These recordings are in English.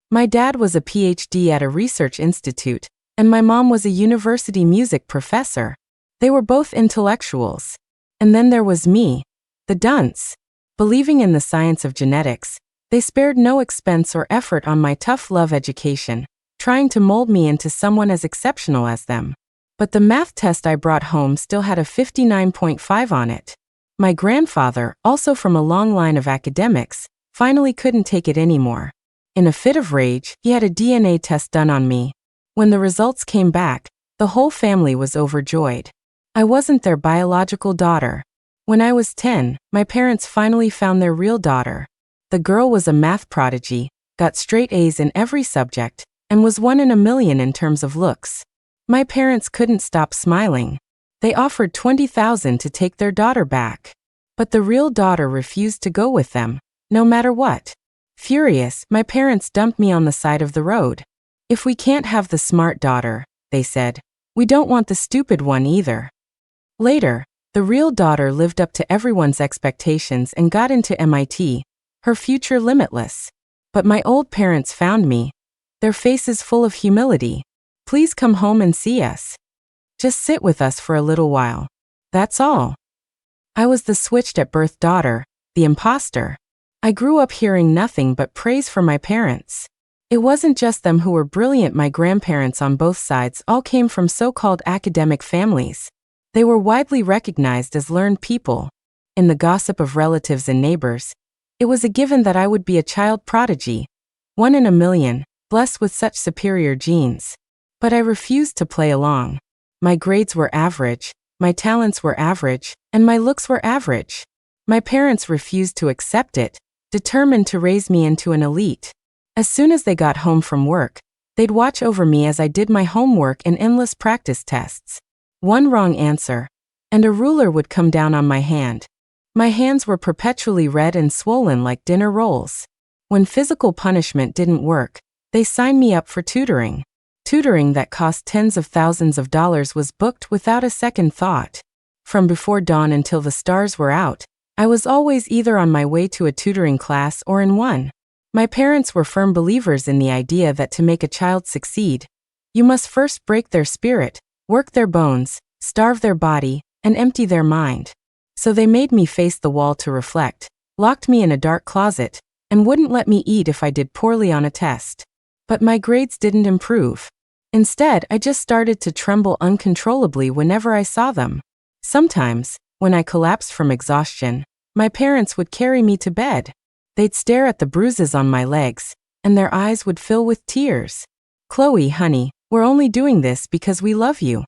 My dad was a PhD at a research institute, and my mom was a university music professor. They were both intellectuals. And then there was me, the dunce. Believing in the science of genetics, they spared no expense or effort on my tough love education, trying to mold me into someone as exceptional as them. But the math test I brought home still had a 59.5 on it. My grandfather, also from a long line of academics, finally couldn't take it anymore. In a fit of rage, he had a DNA test done on me. When the results came back, the whole family was overjoyed. I wasn't their biological daughter. When I was 10, my parents finally found their real daughter. The girl was a math prodigy, got straight A's in every subject, and was 1 in a million in terms of looks. My parents couldn't stop smiling. They offered $20,000 to take their daughter back. But the real daughter refused to go with them, no matter what. Furious, my parents dumped me on the side of the road. If we can't have the smart daughter, they said, we don't want the stupid one either. Later, the real daughter lived up to everyone's expectations and got into MIT, her future limitless. But my old parents found me, their faces full of humility. Please come home and see us. Just sit with us for a little while. That's all. I was the switched at birth daughter, the imposter. I grew up hearing nothing but praise from my parents. It wasn't just them who were brilliant. My grandparents on both sides all came from so-called academic families. They were widely recognized as learned people. In the gossip of relatives and neighbors, it was a given that I would be a child prodigy, 1 in a million, blessed with such superior genes. But I refused to play along. My grades were average, my talents were average, and my looks were average. My parents refused to accept it, determined to raise me into an elite. As soon as they got home from work, they'd watch over me as I did my homework and endless practice tests. One wrong answer, and a ruler would come down on my hand. My hands were perpetually red and swollen like dinner rolls. When physical punishment didn't work, they signed me up for tutoring. Tutoring that cost tens of thousands of dollars was booked without a second thought. From before dawn until the stars were out, I was always either on my way to a tutoring class or in one. My parents were firm believers in the idea that to make a child succeed, you must first break their spirit, work their bones, starve their body, and empty their mind. So they made me face the wall to reflect, locked me in a dark closet, and wouldn't let me eat if I did poorly on a test. But my grades didn't improve. Instead, I just started to tremble uncontrollably whenever I saw them. Sometimes, when I collapsed from exhaustion, my parents would carry me to bed. They'd stare at the bruises on my legs, and their eyes would fill with tears. "Chloe, honey, we're only doing this because we love you."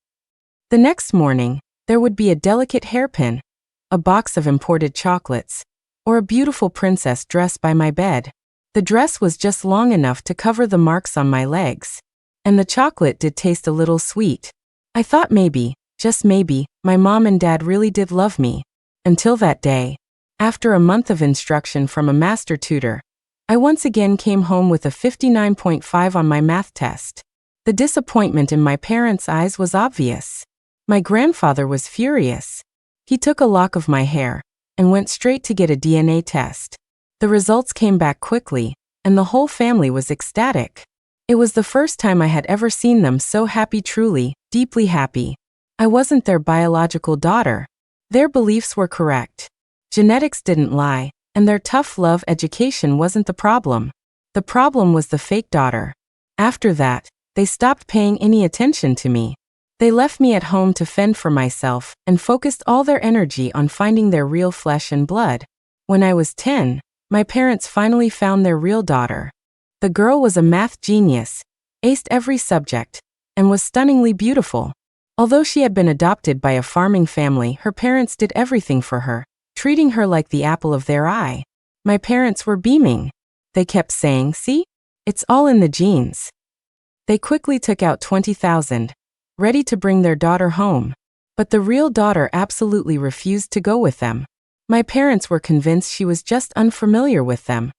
The next morning, there would be a delicate hairpin, a box of imported chocolates, or a beautiful princess dress by my bed. The dress was just long enough to cover the marks on my legs. And the chocolate did taste a little sweet. I thought maybe, just maybe, my mom and dad really did love me. Until that day, after a month of instruction from a master tutor, I once again came home with a 59.5 on my math test. The disappointment in my parents' eyes was obvious. My grandfather was furious. He took a lock of my hair and went straight to get a DNA test. The results came back quickly, and the whole family was ecstatic. It was the first time I had ever seen them so happy, truly, deeply happy. I wasn't their biological daughter. Their beliefs were correct. Genetics didn't lie, and their tough love education wasn't the problem. The problem was the fake daughter. After that, they stopped paying any attention to me. They left me at home to fend for myself and focused all their energy on finding their real flesh and blood. When I was 10, my parents finally found their real daughter. The girl was a math genius, aced every subject, and was stunningly beautiful. Although she had been adopted by a farming family, her parents did everything for her, treating her like the apple of their eye. My parents were beaming. They kept saying, "See? It's all in the genes." They quickly took out $20,000, ready to bring their daughter home. But the real daughter absolutely refused to go with them. My parents were convinced she was just unfamiliar with them,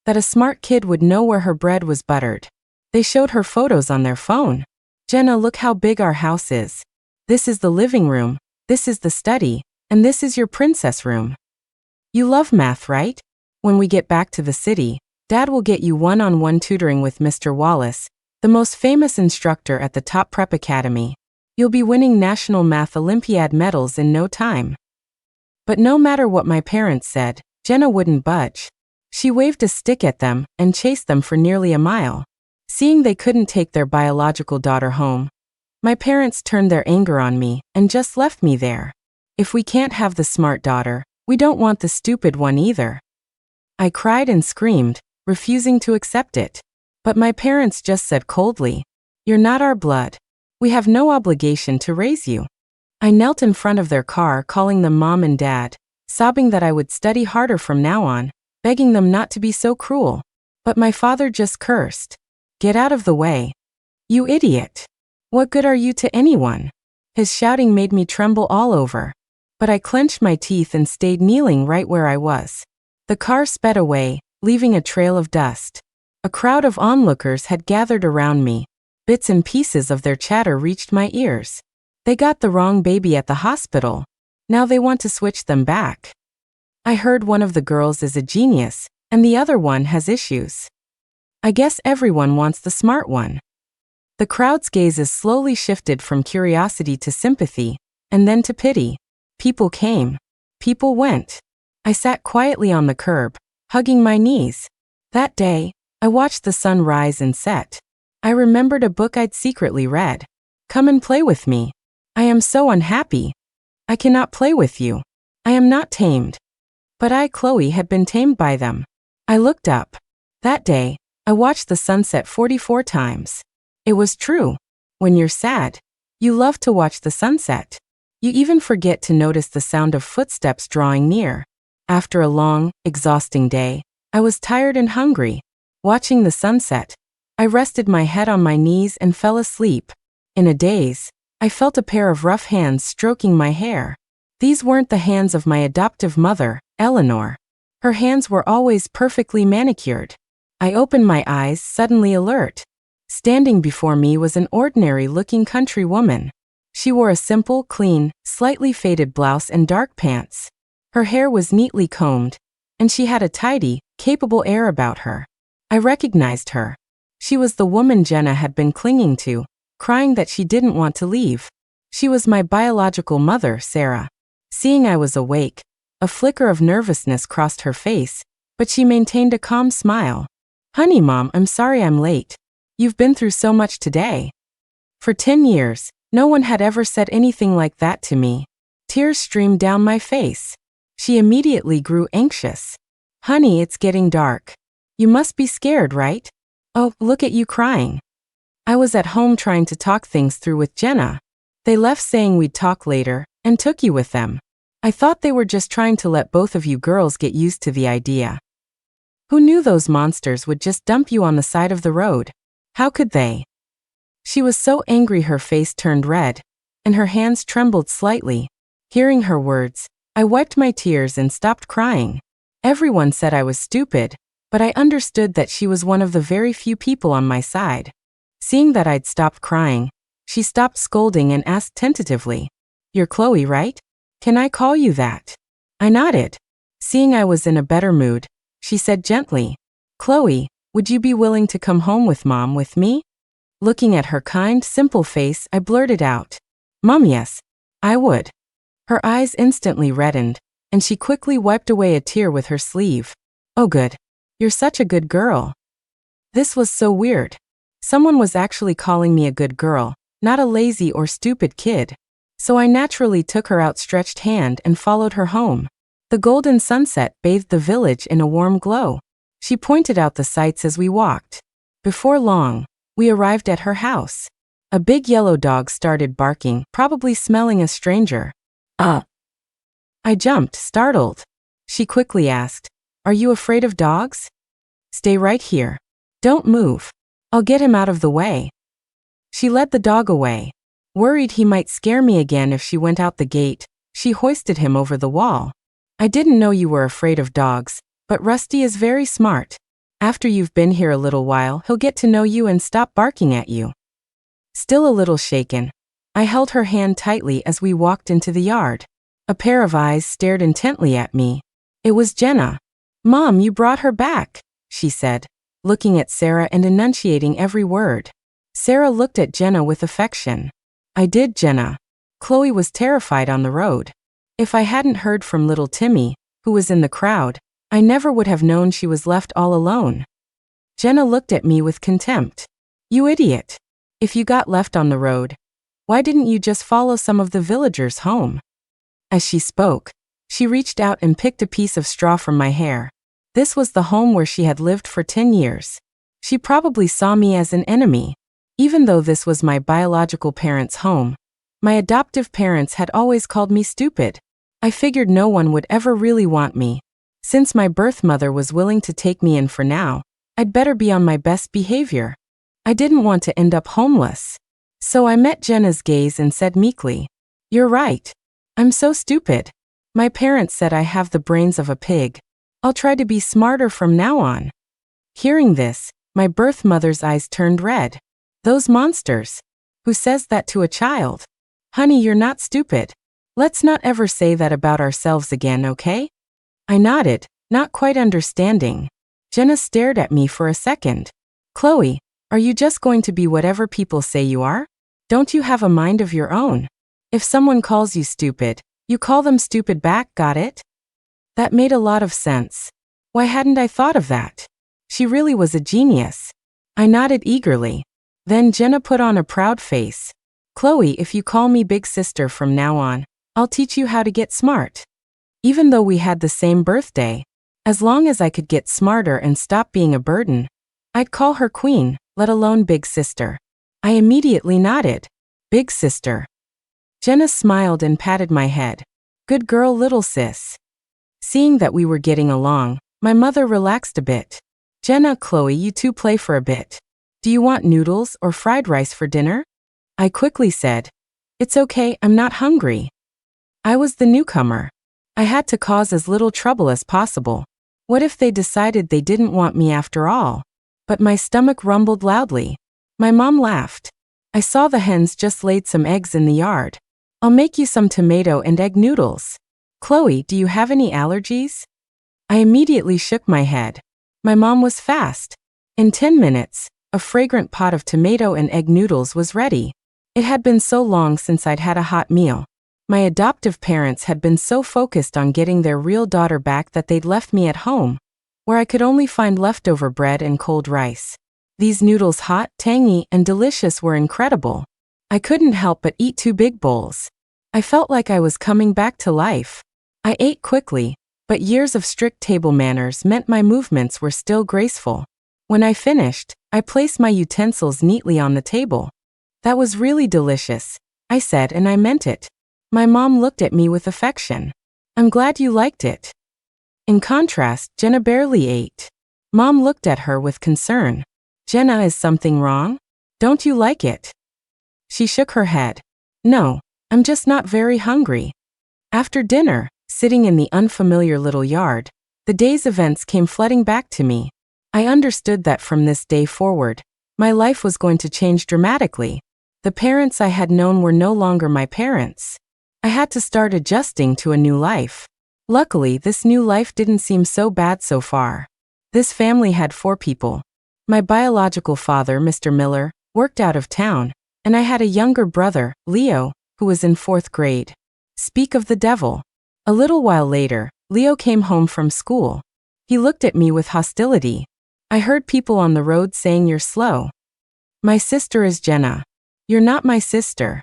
that a smart kid would know where her bread was buttered. They showed her photos on their phone. "Jenna, look how big our house is. This is the living room, this is the study, and this is your princess room. You love math, right? When we get back to the city, Dad will get you one-on-one tutoring with Mr. Wallace, the most famous instructor at the top prep academy. You'll be winning National Math Olympiad medals in no time. But no matter what my parents said, Jenna wouldn't budge. She waved a stick at them and chased them for nearly a mile. Seeing they couldn't take their biological daughter home, my parents turned their anger on me and just left me there. If we can't have the smart daughter, we don't want the stupid one either. I cried and screamed, refusing to accept it. But my parents just said coldly, "You're not our blood. We have no obligation to raise you." I knelt in front of their car, calling them Mom and Dad, sobbing that I would study harder from now on, begging them not to be so cruel. But my father just cursed. "Get out of the way. You idiot. What good are you to anyone?" His shouting made me tremble all over. But I clenched my teeth and stayed kneeling right where I was. The car sped away, leaving a trail of dust. A crowd of onlookers had gathered around me. Bits and pieces of their chatter reached my ears. They got the wrong baby at the hospital. Now they want to switch them back. I heard one of the girls is a genius, and the other one has issues. I guess everyone wants the smart one. The crowd's gazes slowly shifted from curiosity to sympathy, and then to pity. People came. People went. I sat quietly on the curb, hugging my knees. That day, I watched the sun rise and set. I remembered a book I'd secretly read. "Come and play with me. I am so unhappy. I cannot play with you. I am not tamed." But I, Chloe, had been tamed by them. I looked up. That day, I watched the sunset 44 times. It was true. When you're sad, you love to watch the sunset. You even forget to notice the sound of footsteps drawing near. After a long, exhausting day, I was tired and hungry. Watching the sunset, I rested my head on my knees and fell asleep. In a daze, I felt a pair of rough hands stroking my hair. These weren't the hands of my adoptive mother, Eleanor. Her hands were always perfectly manicured. I opened my eyes, suddenly alert. Standing before me was an ordinary-looking country woman. She wore a simple, clean, slightly faded blouse and dark pants. Her hair was neatly combed, and she had a tidy, capable air about her. I recognized her. She was the woman Jenna had been clinging to, crying that she didn't want to leave. She was my biological mother, Sarah. Seeing I was awake, a flicker of nervousness crossed her face, but she maintained a calm smile. "Honey, Mom, I'm sorry I'm late. You've been through so much today." For 10 years, no one had ever said anything like that to me. Tears streamed down my face. She immediately grew anxious. "Honey, it's getting dark. You must be scared, right? Oh, look at you crying." I was at home trying to talk things through with Jenna. They left saying we'd talk later, and took you with them. I thought they were just trying to let both of you girls get used to the idea. Who knew those monsters would just dump you on the side of the road? How could they? She was so angry her face turned red, and her hands trembled slightly. Hearing her words, I wiped my tears and stopped crying. Everyone said I was stupid, but I understood that she was one of the very few people on my side. Seeing that I'd stopped crying, she stopped scolding and asked tentatively, "You're Chloe, right? Can I call you that?" I nodded. Seeing I was in a better mood, she said gently, "Chloe, would you be willing to come home with Mom with me?" Looking at her kind, simple face, I blurted out, "Mom, yes, I would." Her eyes instantly reddened, and she quickly wiped away a tear with her sleeve. "Oh good. You're such a good girl." This was so weird. Someone was actually calling me a good girl, not a lazy or stupid kid. So I naturally took her outstretched hand and followed her home. The golden sunset bathed the village in a warm glow. She pointed out the sights as we walked. Before long, we arrived at her house. A big yellow dog started barking, probably smelling a stranger. I jumped, startled. She quickly asked, "Are you afraid of dogs?" "Stay right here. Don't move. I'll get him out of the way." She led the dog away. Worried he might scare me again if she went out the gate, she hoisted him over the wall. "I didn't know you were afraid of dogs, but Rusty is very smart. After you've been here a little while, he'll get to know you and stop barking at you." Still a little shaken, I held her hand tightly as we walked into the yard. A pair of eyes stared intently at me. It was Jenna. "Mom, you brought her back," she said, looking at Sarah and enunciating every word. Sarah looked at Jenna with affection. I did, Jenna. Chloe was terrified on the road. If I hadn't heard from little Timmy, who was in the crowd, I never would have known she was left all alone. Jenna looked at me with contempt. You idiot. If you got left on the road, why didn't you just follow some of the villagers home? As she spoke, she reached out and picked a piece of straw from my hair. This was the home where she had lived for 10 years. She probably saw me as an enemy. Even though this was my biological parents' home, my adoptive parents had always called me stupid. I figured no one would ever really want me. Since my birth mother was willing to take me in for now, I'd better be on my best behavior. I didn't want to end up homeless. So I met Jenna's gaze and said meekly, "You're right. I'm so stupid. My parents said I have the brains of a pig. I'll try to be smarter from now on." Hearing this, my birth mother's eyes turned red. Those monsters. Who says that to a child? Honey, you're not stupid. Let's not ever say that about ourselves again, okay? I nodded, not quite understanding. Jenna stared at me for a second. Chloe, are you just going to be whatever people say you are? Don't you have a mind of your own? If someone calls you stupid, you call them stupid back, got it? That made a lot of sense. Why hadn't I thought of that? She really was a genius. I nodded eagerly. Then Jenna put on a proud face. Chloe, if you call me big sister from now on, I'll teach you how to get smart. Even though we had the same birthday, as long as I could get smarter and stop being a burden, I'd call her queen, let alone big sister. I immediately nodded. Big sister. Jenna smiled and patted my head. Good girl, little sis. Seeing that we were getting along, my mother relaxed a bit. Jenna, Chloe, you two play for a bit. Do you want noodles or fried rice for dinner? I quickly said, It's okay, I'm not hungry. I was the newcomer. I had to cause as little trouble as possible. What if they decided they didn't want me after all? But my stomach rumbled loudly. My mom laughed. I saw the hens just laid some eggs in the yard. I'll make you some tomato and egg noodles. Chloe, do you have any allergies? I immediately shook my head. My mom was fast. In 10 minutes, a fragrant pot of tomato and egg noodles was ready. It had been so long since I'd had a hot meal. My adoptive parents had been so focused on getting their real daughter back that they'd left me at home, where I could only find leftover bread and cold rice. These noodles, hot, tangy, and delicious, were incredible. I couldn't help but eat 2 big bowls. I felt like I was coming back to life. I ate quickly, but years of strict table manners meant my movements were still graceful. When I finished, I placed my utensils neatly on the table. That was really delicious, I said, and I meant it. My mom looked at me with affection. I'm glad you liked it. In contrast, Jenna barely ate. Mom looked at her with concern. Jenna, is something wrong? Don't you like it? She shook her head. No, I'm just not very hungry. After dinner, sitting in the unfamiliar little yard, the day's events came flooding back to me. I understood that from this day forward, my life was going to change dramatically. The parents I had known were no longer my parents. I had to start adjusting to a new life. Luckily, this new life didn't seem so bad so far. This family had 4 people. My biological father, Mr. Miller, worked out of town, and I had a younger brother, Leo, who was in 4th grade. Speak of the devil. A little while later, Leo came home from school. He looked at me with hostility. I heard people on the road saying, "You're slow." My sister is Jenna. You're not my sister.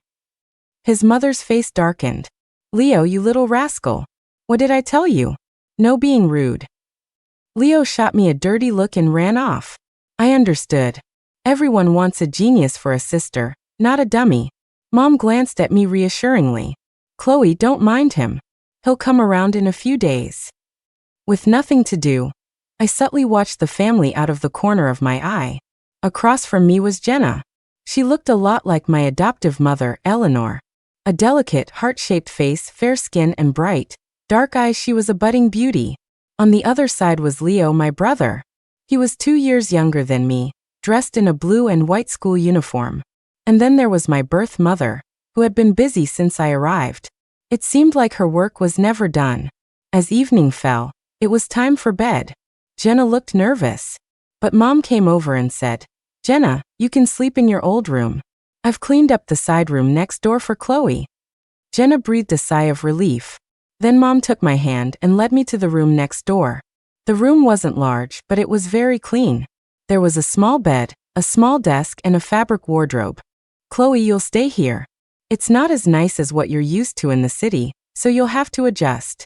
His mother's face darkened. Leo, you little rascal. What did I tell you? No being rude. Leo shot me a dirty look and ran off. I understood. Everyone wants a genius for a sister, not a dummy. Mom glanced at me reassuringly. Chloe, don't mind him. He'll come around in a few days. With nothing to do, I subtly watched the family out of the corner of my eye. Across from me was Jenna. She looked a lot like my adoptive mother, Eleanor. A delicate, heart-shaped face, fair skin, and bright, dark eyes. She was a budding beauty. On the other side was Leo, my brother. He was 2 years younger than me, dressed in a blue and white school uniform. And then there was my birth mother, who had been busy since I arrived. It seemed like her work was never done. As evening fell, it was time for bed. Jenna looked nervous. But Mom came over and said, "Jenna, you can sleep in your old room. I've cleaned up the side room next door for Chloe." Jenna breathed a sigh of relief. Then Mom took my hand and led me to the room next door. The room wasn't large, but it was very clean. There was a small bed, a small desk, and a fabric wardrobe. "Chloe, you'll stay here. It's not as nice as what you're used to in the city, so you'll have to adjust.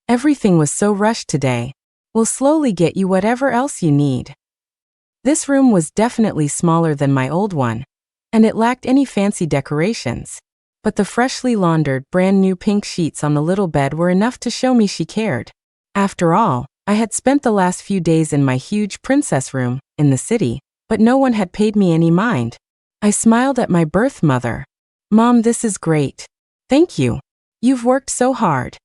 Everything was so rushed today. We'll slowly get you whatever else you need." This room was definitely smaller than my old one, and it lacked any fancy decorations. But the freshly laundered, brand new pink sheets on the little bed were enough to show me she cared. After all, I had spent the last few days in my huge princess room, in the city, but no one had paid me any mind. I smiled at my birth mother. "Mom, this is great. Thank you. You've worked so hard."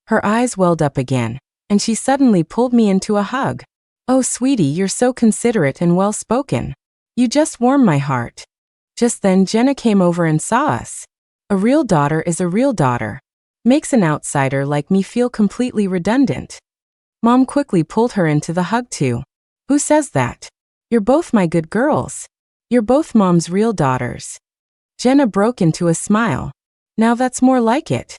Her eyes welled up again, and she suddenly pulled me into a hug. "Oh, sweetie, you're so considerate and well-spoken. You just warm my heart." Just then Jenna came over and saw us. A real daughter is a real daughter. Makes an outsider like me feel completely redundant. Mom quickly pulled her into the hug too. "Who says that? You're both my good girls. You're both Mom's real daughters." Jenna broke into a smile. "Now that's more like it."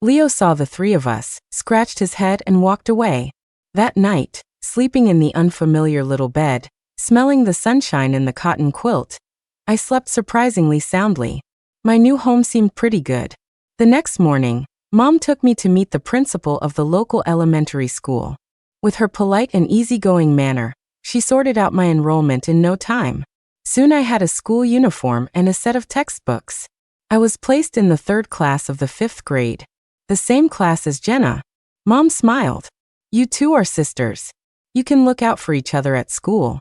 Leo saw the three of us, scratched his head and walked away. That night, sleeping in the unfamiliar little bed, smelling the sunshine in the cotton quilt, I slept surprisingly soundly. My new home seemed pretty good. The next morning, Mom took me to meet the principal of the local elementary school. With her polite and easygoing manner, she sorted out my enrollment in no time. Soon I had a school uniform and a set of textbooks. I was placed in the 3rd class of the 5th grade, the same class as Jenna. Mom smiled. "You two are sisters. You can look out for each other at school."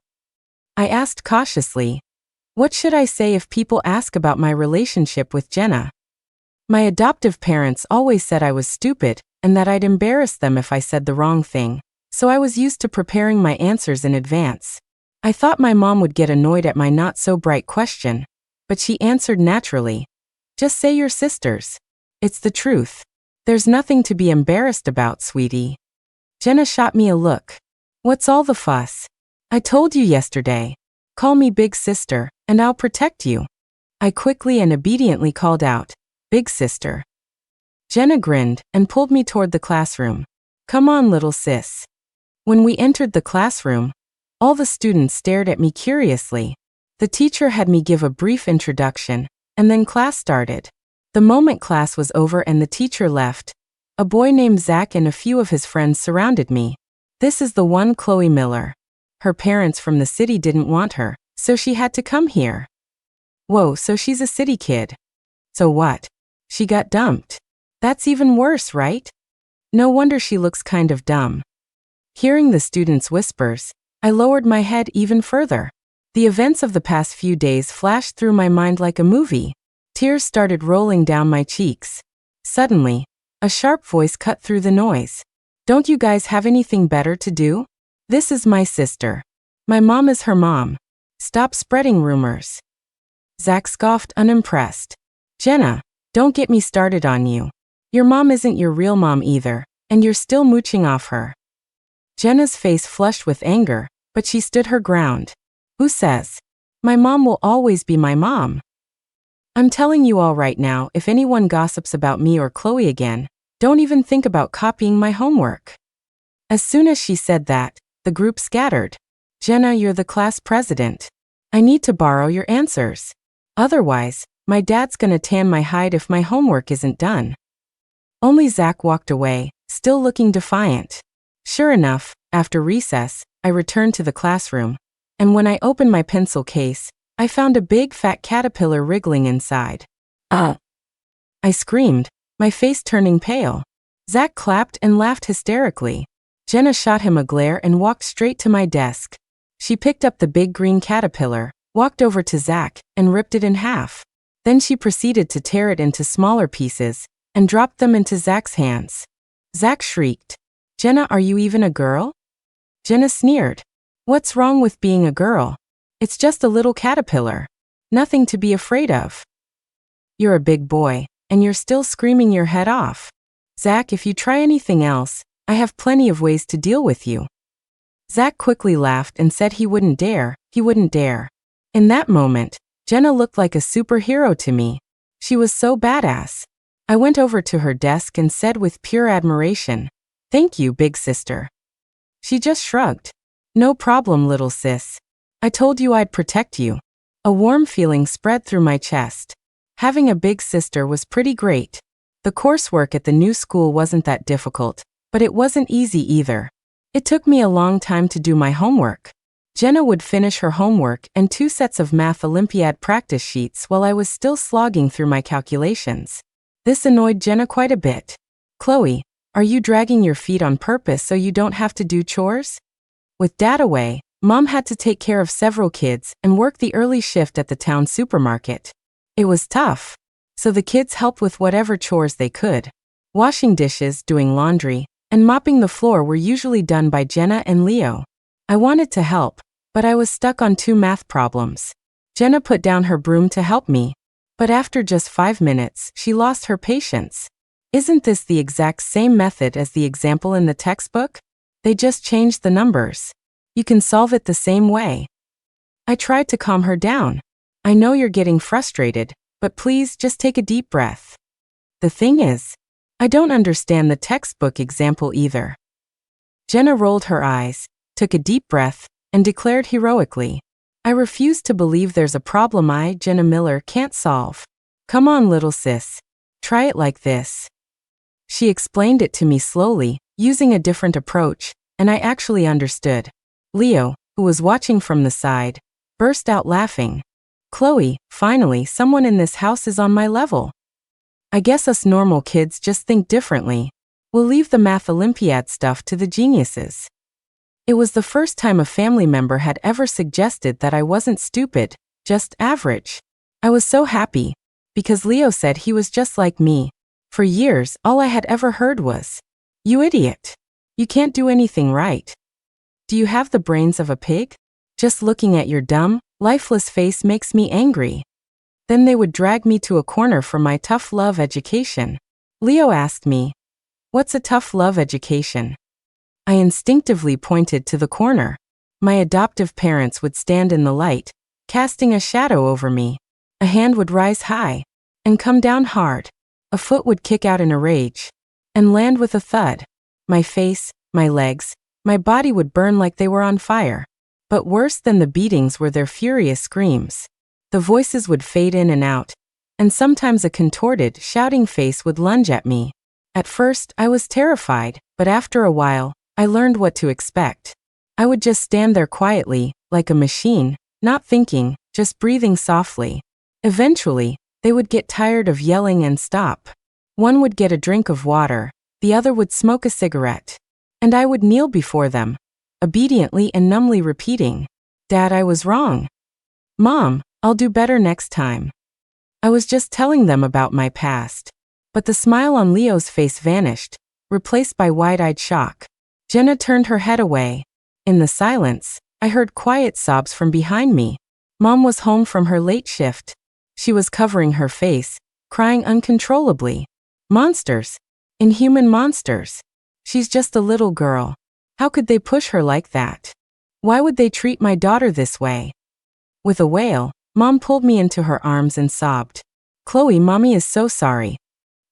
I asked cautiously, "What should I say if people ask about my relationship with Jenna?" My adoptive parents always said I was stupid and that I'd embarrass them if I said the wrong thing, so I was used to preparing my answers in advance. I thought my mom would get annoyed at my not-so-bright question, but she answered naturally. "Just say you're sisters. It's the truth. There's nothing to be embarrassed about, sweetie." Jenna shot me a look. "What's all the fuss? I told you yesterday. Call me big sister, and I'll protect you." I quickly and obediently called out, "Big sister." Jenna grinned and pulled me toward the classroom. "Come on, little sis." When we entered the classroom, all the students stared at me curiously. The teacher had me give a brief introduction, and then class started. The moment class was over and the teacher left, a boy named Zach and a few of his friends surrounded me. "This is the one Chloe Miller. Her parents from the city didn't want her, so she had to come here." "Whoa, so she's a city kid. So what? She got dumped. That's even worse, right? No wonder she looks kind of dumb." Hearing the students' whispers, I lowered my head even further. The events of the past few days flashed through my mind like a movie. Tears started rolling down my cheeks. Suddenly, a sharp voice cut through the noise. "Don't you guys have anything better to do? This is my sister. My mom is her mom. Stop spreading rumors." Zach scoffed, unimpressed. "Jenna, don't get me started on you. Your mom isn't your real mom either, and you're still mooching off her." Jenna's face flushed with anger, but she stood her ground. "Who says? My mom will always be my mom. I'm telling you all right now, if anyone gossips about me or Chloe again, don't even think about copying my homework." As soon as she said that, the group scattered. "Jenna, you're the class president. I need to borrow your answers. Otherwise, my dad's gonna tan my hide if my homework isn't done." Only Zach walked away, still looking defiant. Sure enough, after recess, I returned to the classroom, and when I opened my pencil case, I found a big fat caterpillar wriggling inside. I screamed, my face turning pale. Zach clapped and laughed hysterically. Jenna shot him a glare and walked straight to my desk. She picked up the big green caterpillar, walked over to Zach, and ripped it in half. Then she proceeded to tear it into smaller pieces, and dropped them into Zach's hands. Zach shrieked, "Jenna, are you even a girl?" Jenna sneered, "What's wrong with being a girl? It's just a little caterpillar. Nothing to be afraid of." "You're a big boy, and you're still screaming your head off. Zach, if you try anything else, I have plenty of ways to deal with you." Zach quickly laughed and said he wouldn't dare. In that moment, Jenna looked like a superhero to me. She was so badass. I went over to her desk and said with pure admiration, "Thank you, big sister." She just shrugged. "No problem, little sis. I told you I'd protect you." A warm feeling spread through my chest. Having a big sister was pretty great. The coursework at the new school wasn't that difficult, but it wasn't easy either. It took me a long time to do my homework. Jenna would finish her homework and 2 sets of math Olympiad practice sheets while I was still slogging through my calculations. This annoyed Jenna quite a bit. "Chloe, are you dragging your feet on purpose so you don't have to do chores?" With Dad away, Mom had to take care of several kids and work the early shift at the town supermarket. It was tough. So the kids helped with whatever chores they could. Washing dishes, doing laundry, and mopping the floor were usually done by Jenna and Leo. I wanted to help, but I was stuck on 2 math problems. Jenna put down her broom to help me, but after just 5 minutes, she lost her patience. "Isn't this the exact same method as the example in the textbook? They just changed the numbers. You can solve it the same way." I tried to calm her down. "I know you're getting frustrated, but please just take a deep breath. The thing is, I don't understand the textbook example either." Jenna rolled her eyes, took a deep breath, and declared heroically, "I refuse to believe there's a problem I, Jenna Miller, can't solve. Come on, little sis. Try it like this." She explained it to me slowly, using a different approach, and I actually understood. Leo, who was watching from the side, burst out laughing. "Chloe, finally someone in this house is on my level. I guess us normal kids just think differently. We'll leave the math Olympiad stuff to the geniuses." It was the first time a family member had ever suggested that I wasn't stupid, just average. I was so happy, because Leo said he was just like me. For years, all I had ever heard was, "You idiot. You can't do anything right. Do you have the brains of a pig? Just looking at your dumb, lifeless face makes me angry." Then they would drag me to a corner for my tough love education. Leo asked me, "What's a tough love education?" I instinctively pointed to the corner. My adoptive parents would stand in the light, casting a shadow over me. A hand would rise high and come down hard. A foot would kick out in a rage and land with a thud. My face, my legs, my body would burn like they were on fire. But worse than the beatings were their furious screams. The voices would fade in and out, and sometimes a contorted, shouting face would lunge at me. At first, I was terrified, but after a while, I learned what to expect. I would just stand there quietly, like a machine, not thinking, just breathing softly. Eventually, they would get tired of yelling and stop. One would get a drink of water, the other would smoke a cigarette. And I would kneel before them, obediently and numbly repeating, "Dad, I was wrong. Mom, I'll do better next time." I was just telling them about my past. But the smile on Leo's face vanished, replaced by wide-eyed shock. Jenna turned her head away. In the silence, I heard quiet sobs from behind me. Mom was home from her late shift. She was covering her face, crying uncontrollably. Monsters. Inhuman monsters. She's just a little girl. How could they push her like that? Why would they treat my daughter this way? With a wail, Mom pulled me into her arms and sobbed. "Chloe, Mommy is so sorry.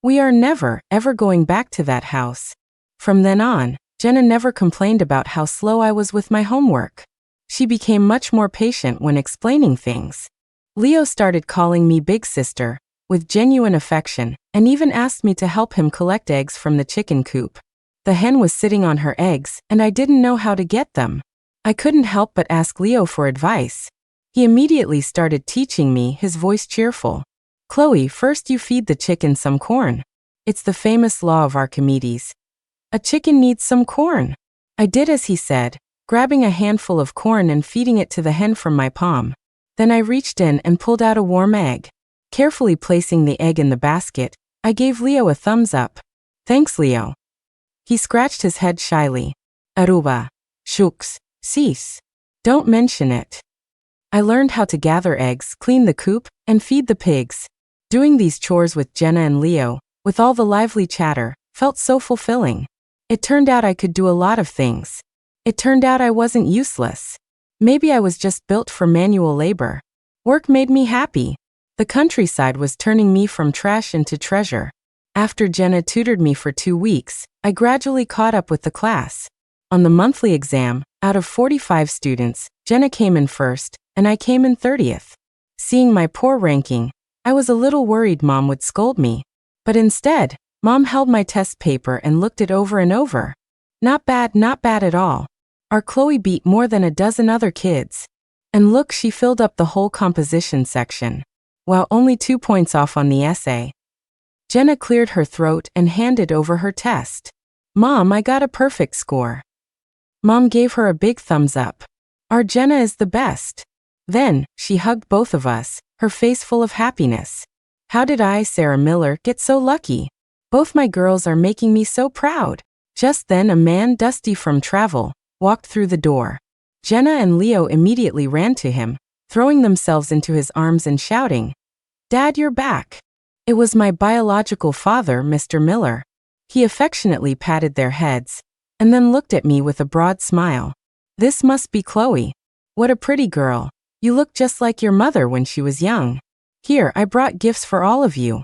We are never, ever going back to that house." From then on, Jenna never complained about how slow I was with my homework. She became much more patient when explaining things. Leo started calling me Big Sister, with genuine affection, and even asked me to help him collect eggs from the chicken coop. The hen was sitting on her eggs, and I didn't know how to get them. I couldn't help but ask Leo for advice. He immediately started teaching me, his voice cheerful. "Chloe, first you feed the chicken some corn. It's the famous law of Archimedes. A chicken needs some corn." I did as he said, grabbing a handful of corn and feeding it to the hen from my palm. Then I reached in and pulled out a warm egg. Carefully placing the egg in the basket, I gave Leo a thumbs up. "Thanks, Leo." He scratched his head shyly. "Aruba. Shucks. Cease. Don't mention it." I learned how to gather eggs, clean the coop, and feed the pigs. Doing these chores with Jenna and Leo, with all the lively chatter, felt so fulfilling. It turned out I could do a lot of things. It turned out I wasn't useless. Maybe I was just built for manual labor. Work made me happy. The countryside was turning me from trash into treasure. After Jenna tutored me for 2 weeks, I gradually caught up with the class. On the monthly exam, out of 45 students, Jenna came in first, and I came in 30th. Seeing my poor ranking, I was a little worried Mom would scold me. But instead, Mom held my test paper and looked it over and over. Not bad at all. Our Chloe beat more than a dozen other kids. And look, she filled up the whole composition section. While only 2 points off on the essay. Jenna cleared her throat and handed over her test. Mom, I got a perfect score. Mom gave her a big thumbs up. Our Jenna is the best. Then, she hugged both of us, her face full of happiness. How did I, Sarah Miller, get so lucky? Both my girls are making me so proud. Just then a man dusty from travel walked through the door. Jenna and Leo immediately ran to him, throwing themselves into his arms and shouting, "Dad, you're back." It was my biological father, Mr. Miller. He affectionately patted their heads, and then looked at me with a broad smile. "This must be Chloe. What a pretty girl. You look just like your mother when she was young. Here, I brought gifts for all of you."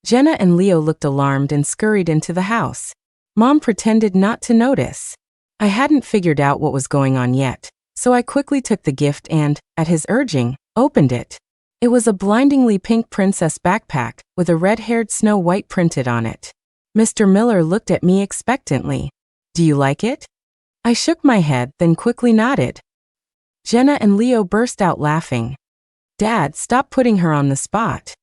Jenna and Leo looked alarmed and scurried into the house. Mom pretended not to notice. I hadn't figured out what was going on yet, so I quickly took the gift and, at his urging, opened it. It was a blindingly pink princess backpack with a red-haired Snow White printed on it. Mr. Miller looked at me expectantly. "Do you like it?" I shook my head, then quickly nodded. Jenna and Leo burst out laughing. "Dad, stop putting her on the spot."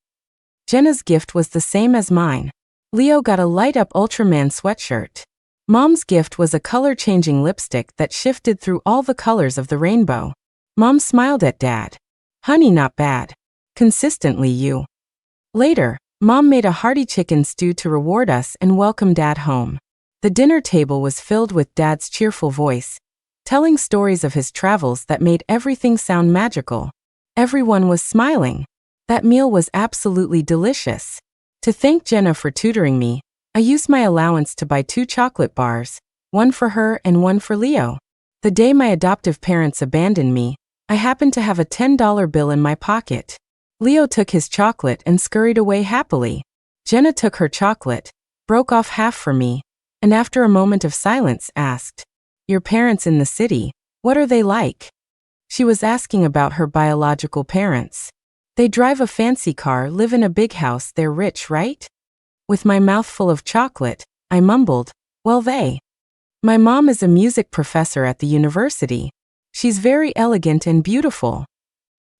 Jenna's gift was the same as mine. Leo got a light-up Ultraman sweatshirt. Mom's gift was a color-changing lipstick that shifted through all the colors of the rainbow. Mom smiled at Dad. "Honey, not bad. Consistently you." Later, Mom made a hearty chicken stew to reward us and welcome Dad home. The dinner table was filled with Dad's cheerful voice, telling stories of his travels that made everything sound magical. Everyone was smiling. That meal was absolutely delicious. To thank Jenna for tutoring me, I used my allowance to buy 2 chocolate bars, one for her and one for Leo. The day my adoptive parents abandoned me, I happened to have a $10 bill in my pocket. Leo took his chocolate and scurried away happily. Jenna took her chocolate, broke off half for me, and after a moment of silence asked, "Your parents in the city, what are they like?" She was asking about her biological parents. "They drive a fancy car, live in a big house, they're rich, right?" With my mouth full of chocolate, I mumbled, "Well, My mom is a music professor at the university. She's very elegant and beautiful.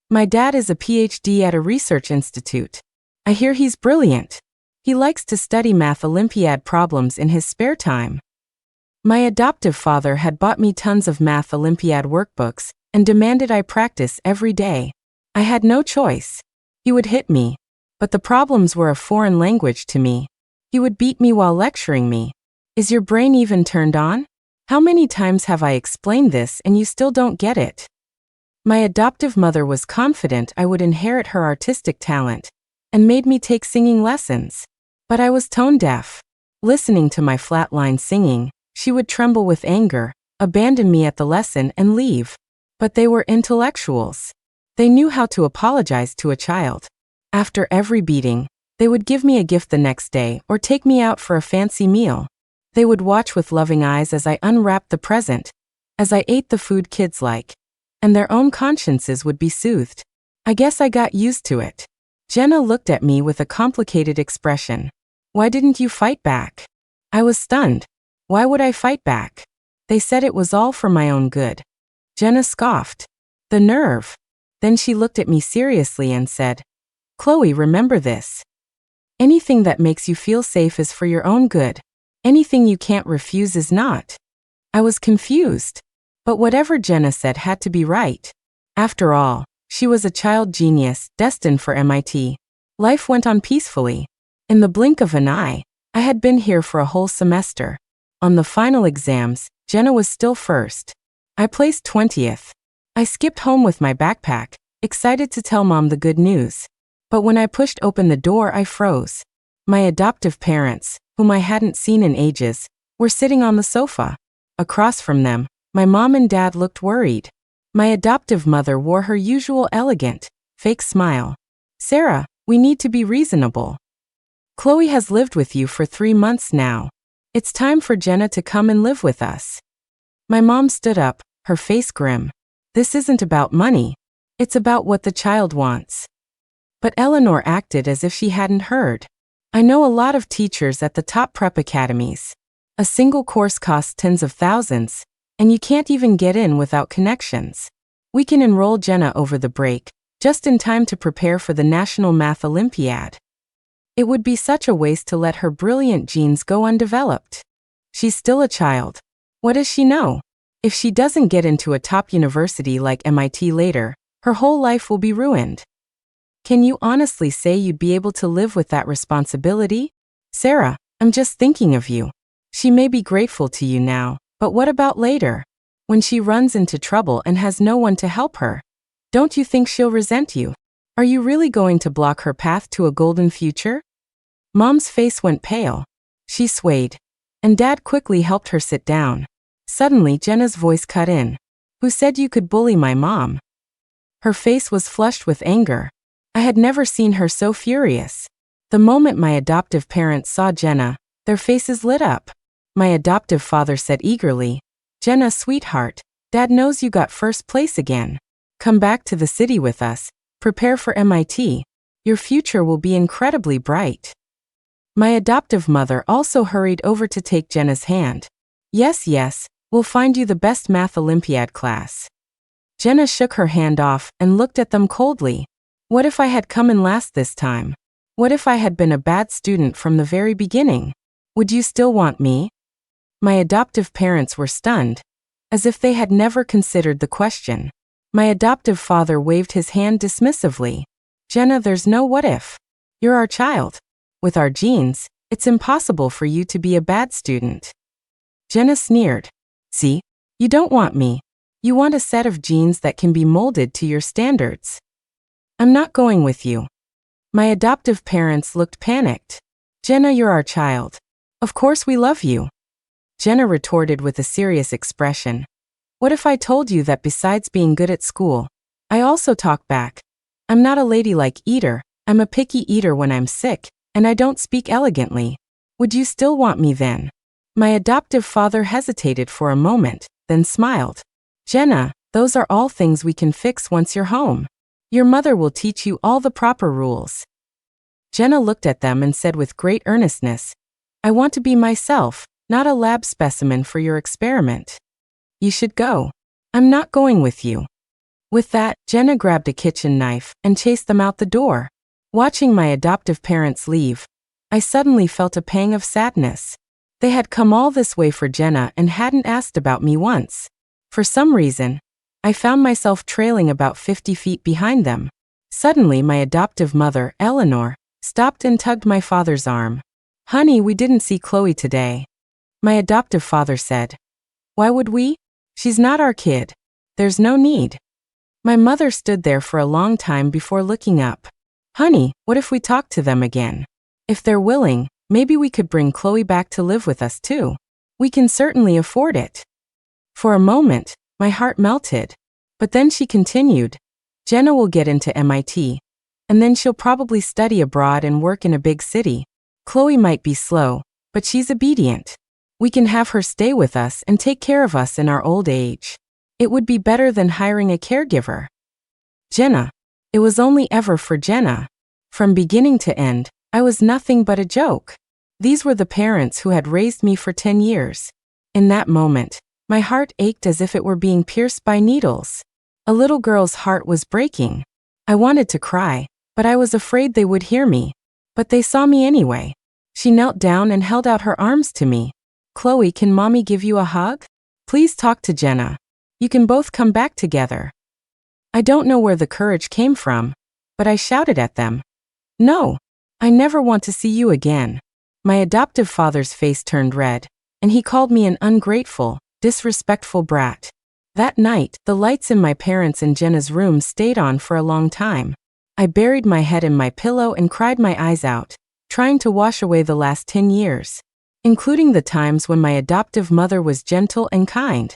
My dad is a PhD at a research institute. I hear he's brilliant. He likes to study math Olympiad problems in his spare time." My adoptive father had bought me tons of math Olympiad workbooks and demanded I practice every day. I had no choice. He would hit me. But the problems were a foreign language to me. He would beat me while lecturing me. "Is your brain even turned on? How many times have I explained this and you still don't get it?" My adoptive mother was confident I would inherit her artistic talent and made me take singing lessons. But I was tone deaf. Listening to my flatline singing, she would tremble with anger, abandon me at the lesson and leave. But they were intellectuals. They knew how to apologize to a child. After every beating, they would give me a gift the next day or take me out for a fancy meal. They would watch with loving eyes as I unwrapped the present, as I ate the food kids like, and their own consciences would be soothed. I guess I got used to it. Jenna looked at me with a complicated expression. "Why didn't you fight back?" I was stunned. Why would I fight back? They said it was all for my own good. Jenna scoffed. The nerve. Then she looked at me seriously and said, "Chloe, remember this. Anything that makes you feel safe is for your own good. Anything you can't refuse is not." I was confused. But whatever Jenna said had to be right. After all, she was a child genius, destined for MIT. Life went on peacefully. In the blink of an eye, I had been here for a whole semester. On the final exams, Jenna was still first. I placed 20th. I skipped home with my backpack, excited to tell Mom the good news. But when I pushed open the door, I froze. My adoptive parents, whom I hadn't seen in ages, were sitting on the sofa. Across from them, My mom and dad looked worried. My adoptive mother wore her usual elegant, fake smile. Sarah, we need to be reasonable. Chloe has lived with you for 3 months now. It's time for Jenna to come and live with us. My mom stood up, her face grim. This isn't about money. It's about what the child wants. But Eleanor acted as if she hadn't heard. I know a lot of teachers at the top prep academies. A single course costs tens of thousands, and you can't even get in without connections. We can enroll Jenna over the break, just in time to prepare for the National Math Olympiad. It would be such a waste to let her brilliant genes go undeveloped. She's still a child. What does she know? If she doesn't get into a top university like MIT later, her whole life will be ruined. Can you honestly say you'd be able to live with that responsibility? Sarah, I'm just thinking of you. She may be grateful to you now, but what about later? When she runs into trouble and has no one to help her? Don't you think she'll resent you? Are you really going to block her path to a golden future? Mom's face went pale. She swayed, and Dad quickly helped her sit down. Suddenly Jenna's voice cut in. Who said you could bully my mom? Her face was flushed with anger. I had never seen her so furious. The moment my adoptive parents saw Jenna, their faces lit up. My adoptive father said eagerly, Jenna, sweetheart, Dad knows you got first place again. Come back to the city with us. Prepare for MIT. Your future will be incredibly bright. My adoptive mother also hurried over to take Jenna's hand. Yes, we'll find you the best math Olympiad class. Jenna shook her hand off and looked at them coldly. What if I had come in last this time? What if I had been a bad student from the very beginning? Would you still want me? My adoptive parents were stunned, as if they had never considered the question. My adoptive father waved his hand dismissively. Jenna, there's no what if. You're our child. With our genes, it's impossible for you to be a bad student. Jenna sneered. See, you don't want me. You want a set of genes that can be molded to your standards. I'm not going with you. My adoptive parents looked panicked. Jenna, you're our child. Of course we love you. Jenna retorted with a serious expression. What if I told you that besides being good at school, I also talk back? I'm not a ladylike eater, I'm a picky eater when I'm sick, and I don't speak elegantly. Would you still want me then? My adoptive father hesitated for a moment, then smiled. Jenna, those are all things we can fix once you're home. Your mother will teach you all the proper rules. Jenna looked at them and said with great earnestness, I want to be myself, not a lab specimen for your experiment. You should go. I'm not going with you. With that, Jenna grabbed a kitchen knife and chased them out the door. Watching my adoptive parents leave, I suddenly felt a pang of sadness. They had come all this way for Jenna and hadn't asked about me once. For some reason, I found myself trailing about 50 feet behind them. Suddenly my adoptive mother, Eleanor, stopped and tugged my father's arm. Honey, we didn't see Chloe today. My adoptive father said. Why would we? She's not our kid. There's no need. My mother stood there for a long time before looking up. Honey, what if we talk to them again? If they're willing, maybe we could bring Chloe back to live with us too. We can certainly afford it. For a moment, my heart melted. But then she continued. Jenna will get into MIT. And then she'll probably study abroad and work in a big city. Chloe might be slow, but she's obedient. We can have her stay with us and take care of us in our old age. It would be better than hiring a caregiver. Jenna. It was only ever for Jenna. From beginning to end, I was nothing but a joke. These were the parents who had raised me for 10 years. In that moment, my heart ached as if it were being pierced by needles. A little girl's heart was breaking. I wanted to cry, but I was afraid they would hear me. But they saw me anyway. She knelt down and held out her arms to me. Chloe, can mommy give you a hug? Please talk to Jenna. You can both come back together. I don't know where the courage came from, but I shouted at them. No, I never want to see you again. My adoptive father's face turned red, and he called me an ungrateful, disrespectful brat. That night, the lights in my parents' and Jenna's room stayed on for a long time. I buried my head in my pillow and cried my eyes out, trying to wash away the last 10 years. Including the times when my adoptive mother was gentle and kind.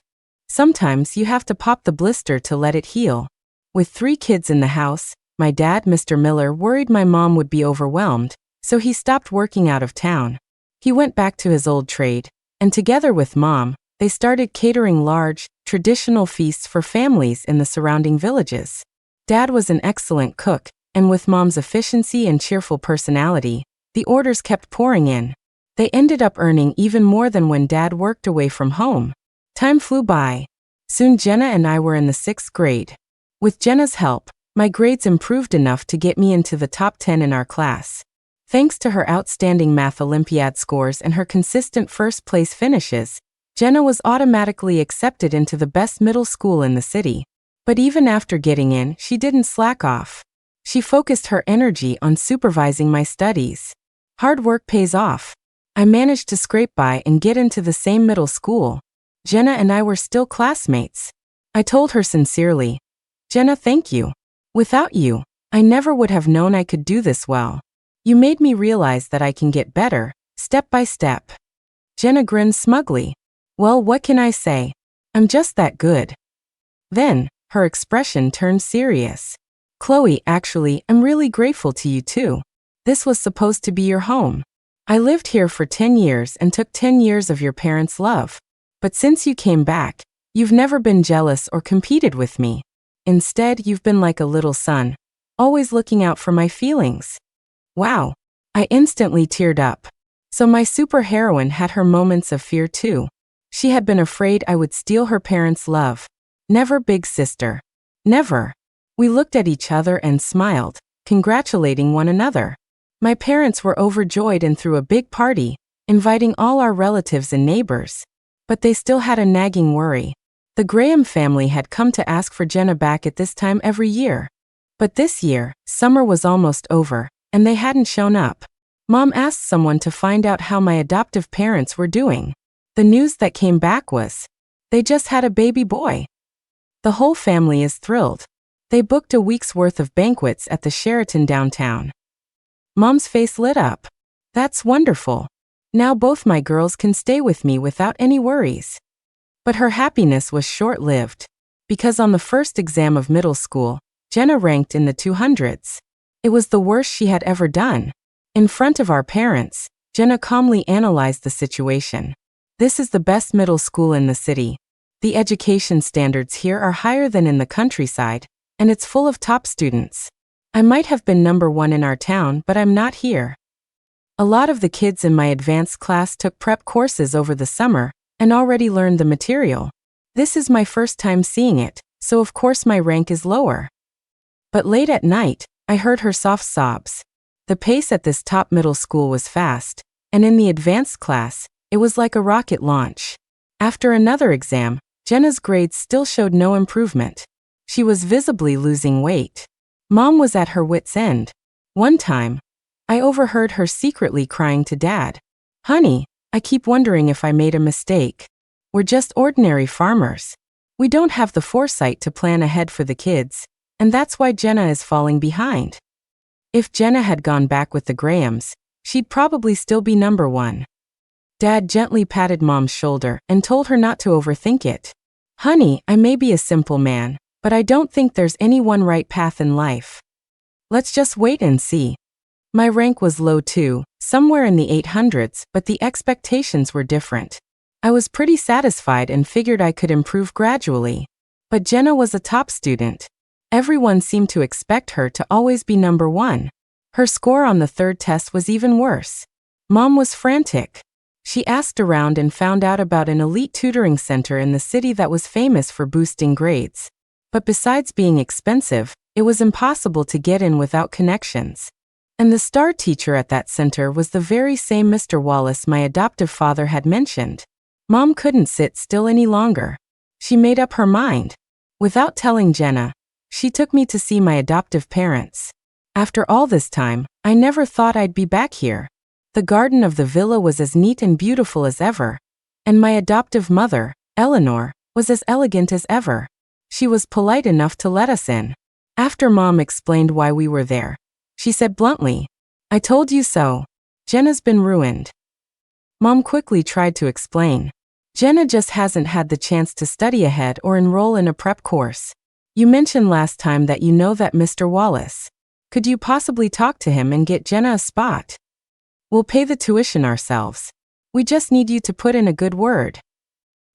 Sometimes you have to pop the blister to let it heal. With 3 kids in the house, my dad, Mr. Miller, worried my mom would be overwhelmed, so he stopped working out of town. He went back to his old trade, and together with Mom, they started catering large, traditional feasts for families in the surrounding villages. Dad was an excellent cook, and with Mom's efficiency and cheerful personality, the orders kept pouring in. They ended up earning even more than when Dad worked away from home. Time flew by. Soon Jenna and I were in the 6th grade. With Jenna's help, my grades improved enough to get me into the top 10 in our class. Thanks to her outstanding math Olympiad scores and her consistent first-place finishes, Jenna was automatically accepted into the best middle school in the city. But even after getting in, she didn't slack off. She focused her energy on supervising my studies. Hard work pays off. I managed to scrape by and get into the same middle school. Jenna and I were still classmates. I told her sincerely, "Jenna, thank you. Without you, I never would have known I could do this well. You made me realize that I can get better, step by step." Jenna grinned smugly. "Well, what can I say? I'm just that good." Then, her expression turned serious. "Chloe, actually, I'm really grateful to you too. This was supposed to be your home. I lived here for 10 years and took 10 years of your parents' love. But since you came back, you've never been jealous or competed with me. Instead, you've been like a little son, always looking out for my feelings." Wow. I instantly teared up. So my superheroine had her moments of fear too. She had been afraid I would steal her parents' love. Never, big sister. Never. We looked at each other and smiled, congratulating one another. My parents were overjoyed and threw a big party, inviting all our relatives and neighbors. But they still had a nagging worry. The Graham family had come to ask for Jenna back at this time every year. But this year, summer was almost over, and they hadn't shown up. Mom asked someone to find out how my adoptive parents were doing. The news that came back was, they just had a baby boy. The whole family is thrilled. They booked a week's worth of banquets at the Sheraton downtown. Mom's face lit up. "That's wonderful. Now both my girls can stay with me without any worries." But her happiness was short-lived, because on the first exam of middle school, Jenna ranked in the 200s. It was the worst she had ever done. In front of our parents, Jenna calmly analyzed the situation. "This is the best middle school in the city. The education standards here are higher than in the countryside, and it's full of top students. I might have been number 1 in our town, but I'm not here." A lot of the kids in my advanced class took prep courses over the summer and already learned the material. This is my first time seeing it, so of course my rank is lower. But late at night, I heard her soft sobs. The pace at this top middle school was fast, and in the advanced class, it was like a rocket launch. After another exam, Jenna's grades still showed no improvement. She was visibly losing weight. Mom was at her wit's end. One time, I overheard her secretly crying to Dad, "Honey, I keep wondering if I made a mistake. We're just ordinary farmers. We don't have the foresight to plan ahead for the kids, and that's why Jenna is falling behind." If Jenna had gone back with the Grahams, she'd probably still be number 1. Dad gently patted Mom's shoulder and told her not to overthink it. "Honey, I may be a simple man, but I don't think there's any one right path in life. Let's just wait and see." My rank was low too, somewhere in the 800s, but the expectations were different. I was pretty satisfied and figured I could improve gradually. But Jenna was a top student. Everyone seemed to expect her to always be number 1. Her score on the 3rd test was even worse. Mom was frantic. She asked around and found out about an elite tutoring center in the city that was famous for boosting grades. But besides being expensive, it was impossible to get in without connections. And the star teacher at that center was the very same Mr. Wallace my adoptive father had mentioned. Mom couldn't sit still any longer. She made up her mind. Without telling Jenna, she took me to see my adoptive parents. After all this time, I never thought I'd be back here. The garden of the villa was as neat and beautiful as ever, and my adoptive mother, Eleanor, was as elegant as ever. She was polite enough to let us in. After Mom explained why we were there, she said bluntly, "I told you so. Jenna's been ruined." Mom quickly tried to explain. Jenna just hasn't had the chance to study ahead or enroll in a prep course. You mentioned last time that you know that Mr. Wallace. Could you possibly talk to him and get Jenna a spot? We'll pay the tuition ourselves. We just need you to put in a good word.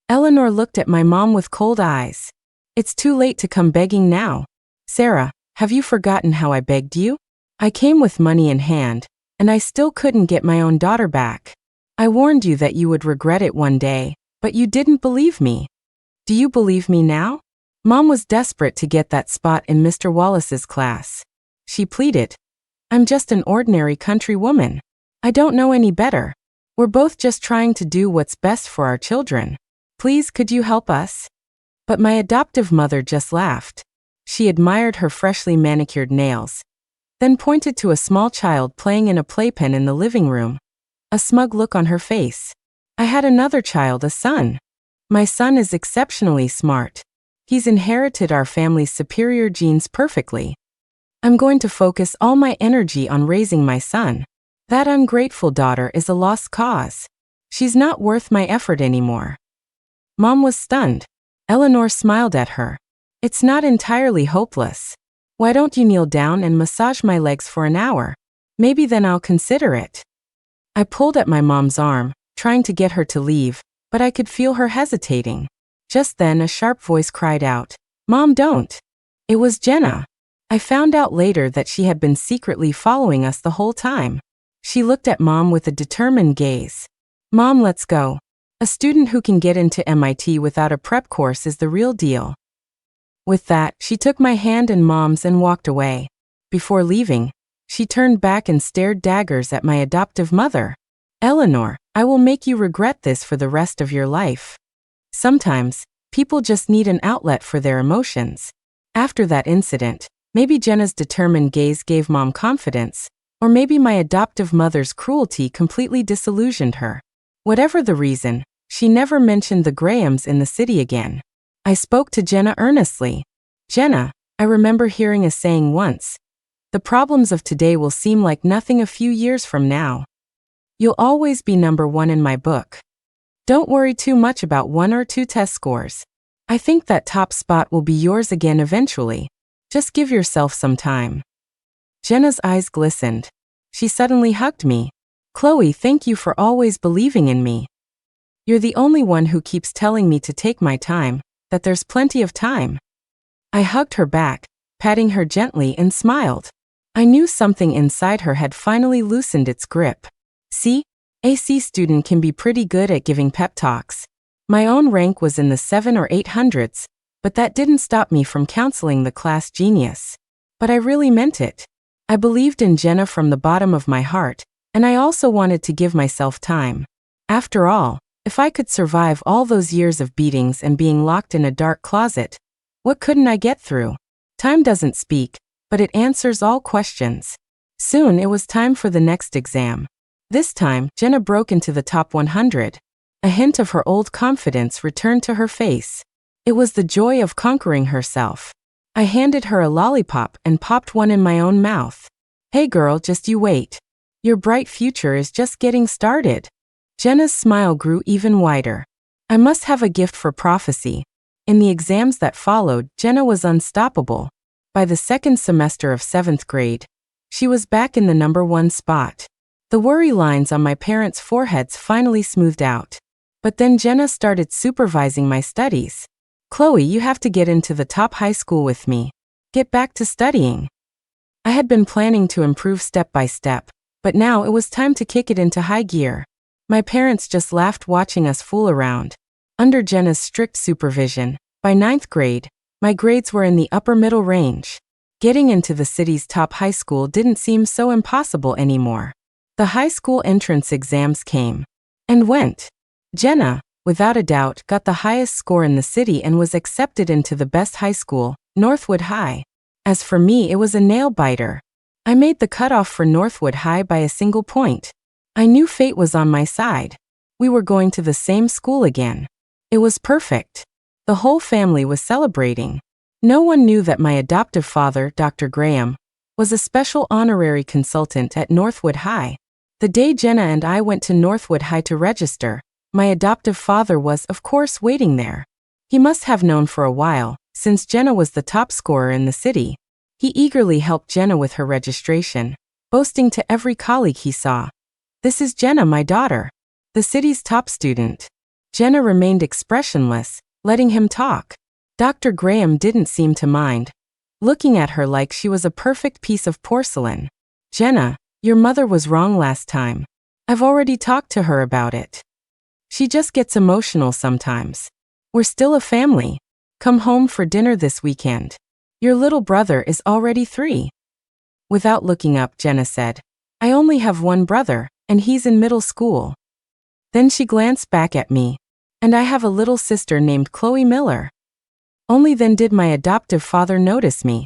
Eleanor looked at my mom with cold eyes. It's too late to come begging now. Sarah, have you forgotten how I begged you? I came with money in hand, and I still couldn't get my own daughter back. I warned you that you would regret it one day, but you didn't believe me. Do you believe me now? Mom was desperate to get that spot in Mr. Wallace's class. She pleaded, I'm just an ordinary country woman. I don't know any better. We're both just trying to do what's best for our children. Please, could you help us? But my adoptive mother just laughed. She admired her freshly manicured nails, then pointed to a small child playing in a playpen in the living room, a smug look on her face. I had another child, a son. My son is exceptionally smart. He's inherited our family's superior genes perfectly. I'm going to focus all my energy on raising my son. That ungrateful daughter is a lost cause. She's not worth my effort anymore. Mom was stunned. Eleanor smiled at her. It's not entirely hopeless. Why don't you kneel down and massage my legs for an hour? Maybe then I'll consider it. I pulled at my mom's arm, trying to get her to leave, but I could feel her hesitating. Just then a sharp voice cried out, Mom, don't. It was Jenna. I found out later that she had been secretly following us the whole time. She looked at Mom with a determined gaze. Mom, let's go. A student who can get into MIT without a prep course is the real deal. With that, she took my hand and Mom's and walked away. Before leaving, she turned back and stared daggers at my adoptive mother. Eleanor, I will make you regret this for the rest of your life. Sometimes, people just need an outlet for their emotions. After that incident, maybe Jenna's determined gaze gave Mom confidence, or maybe my adoptive mother's cruelty completely disillusioned her. Whatever the reason, she never mentioned the Grahams in the city again. I spoke to Jenna earnestly. Jenna, I remember hearing a saying once. The problems of today will seem like nothing a few years from now. You'll always be number one in my book. Don't worry too much about 1 or 2 test scores. I think that top spot will be yours again eventually. Just give yourself some time. Jenna's eyes glistened. She suddenly hugged me. Chloe, thank you for always believing in me. You're the only one who keeps telling me to take my time, that there's plenty of time. I hugged her back, patting her gently and smiled. I knew something inside her had finally loosened its grip. See? A C student can be pretty good at giving pep talks. My own rank was in the 7 or 800s, but that didn't stop me from counseling the class genius. But I really meant it. I believed in Jenna from the bottom of my heart, and I also wanted to give myself time. After all, if I could survive all those years of beatings and being locked in a dark closet, what couldn't I get through? Time doesn't speak, but it answers all questions. Soon it was time for the next exam. This time, Jenna broke into the top 100. A hint of her old confidence returned to her face. It was the joy of conquering herself. I handed her a lollipop and popped one in my own mouth. Hey girl, just you wait. Your bright future is just getting started. Jenna's smile grew even wider. I must have a gift for prophecy. In the exams that followed, Jenna was unstoppable. By the second semester of 7th grade, she was back in the number 1 spot. The worry lines on my parents' foreheads finally smoothed out. But then Jenna started supervising my studies. Chloe, you have to get into the top high school with me. Get back to studying. I had been planning to improve step by step, but now it was time to kick it into high gear. My parents just laughed watching us fool around. Under Jenna's strict supervision, by 9th grade, my grades were in the upper middle range. Getting into the city's top high school didn't seem so impossible anymore. The high school entrance exams came and went. Jenna, without a doubt, got the highest score in the city and was accepted into the best high school, Northwood High. As for me, it was a nail-biter. I made the cutoff for Northwood High by a single point. I knew fate was on my side. We were going to the same school again. It was perfect. The whole family was celebrating. No one knew that my adoptive father, Dr. Graham, was a special honorary consultant at Northwood High. The day Jenna and I went to Northwood High to register, My adoptive father was, of course, waiting there. He must have known for a while, since Jenna was the top scorer in the city. He eagerly helped Jenna with her registration, boasting to every colleague he saw, "This is Jenna, my daughter, the city's top student." Jenna remained expressionless, letting him talk. Dr. Graham didn't seem to mind, looking at her like she was a perfect piece of porcelain. "Jenna, your mother was wrong last time. I've already talked to her about it. She just gets emotional sometimes. We're still a family. Come home for dinner this weekend. Your little brother is already 3. Without looking up, Jenna said, "I only have one brother, and he's in middle school." Then she glanced back at me. "And I have a little sister named Chloe Miller." Only then did my adoptive father notice me.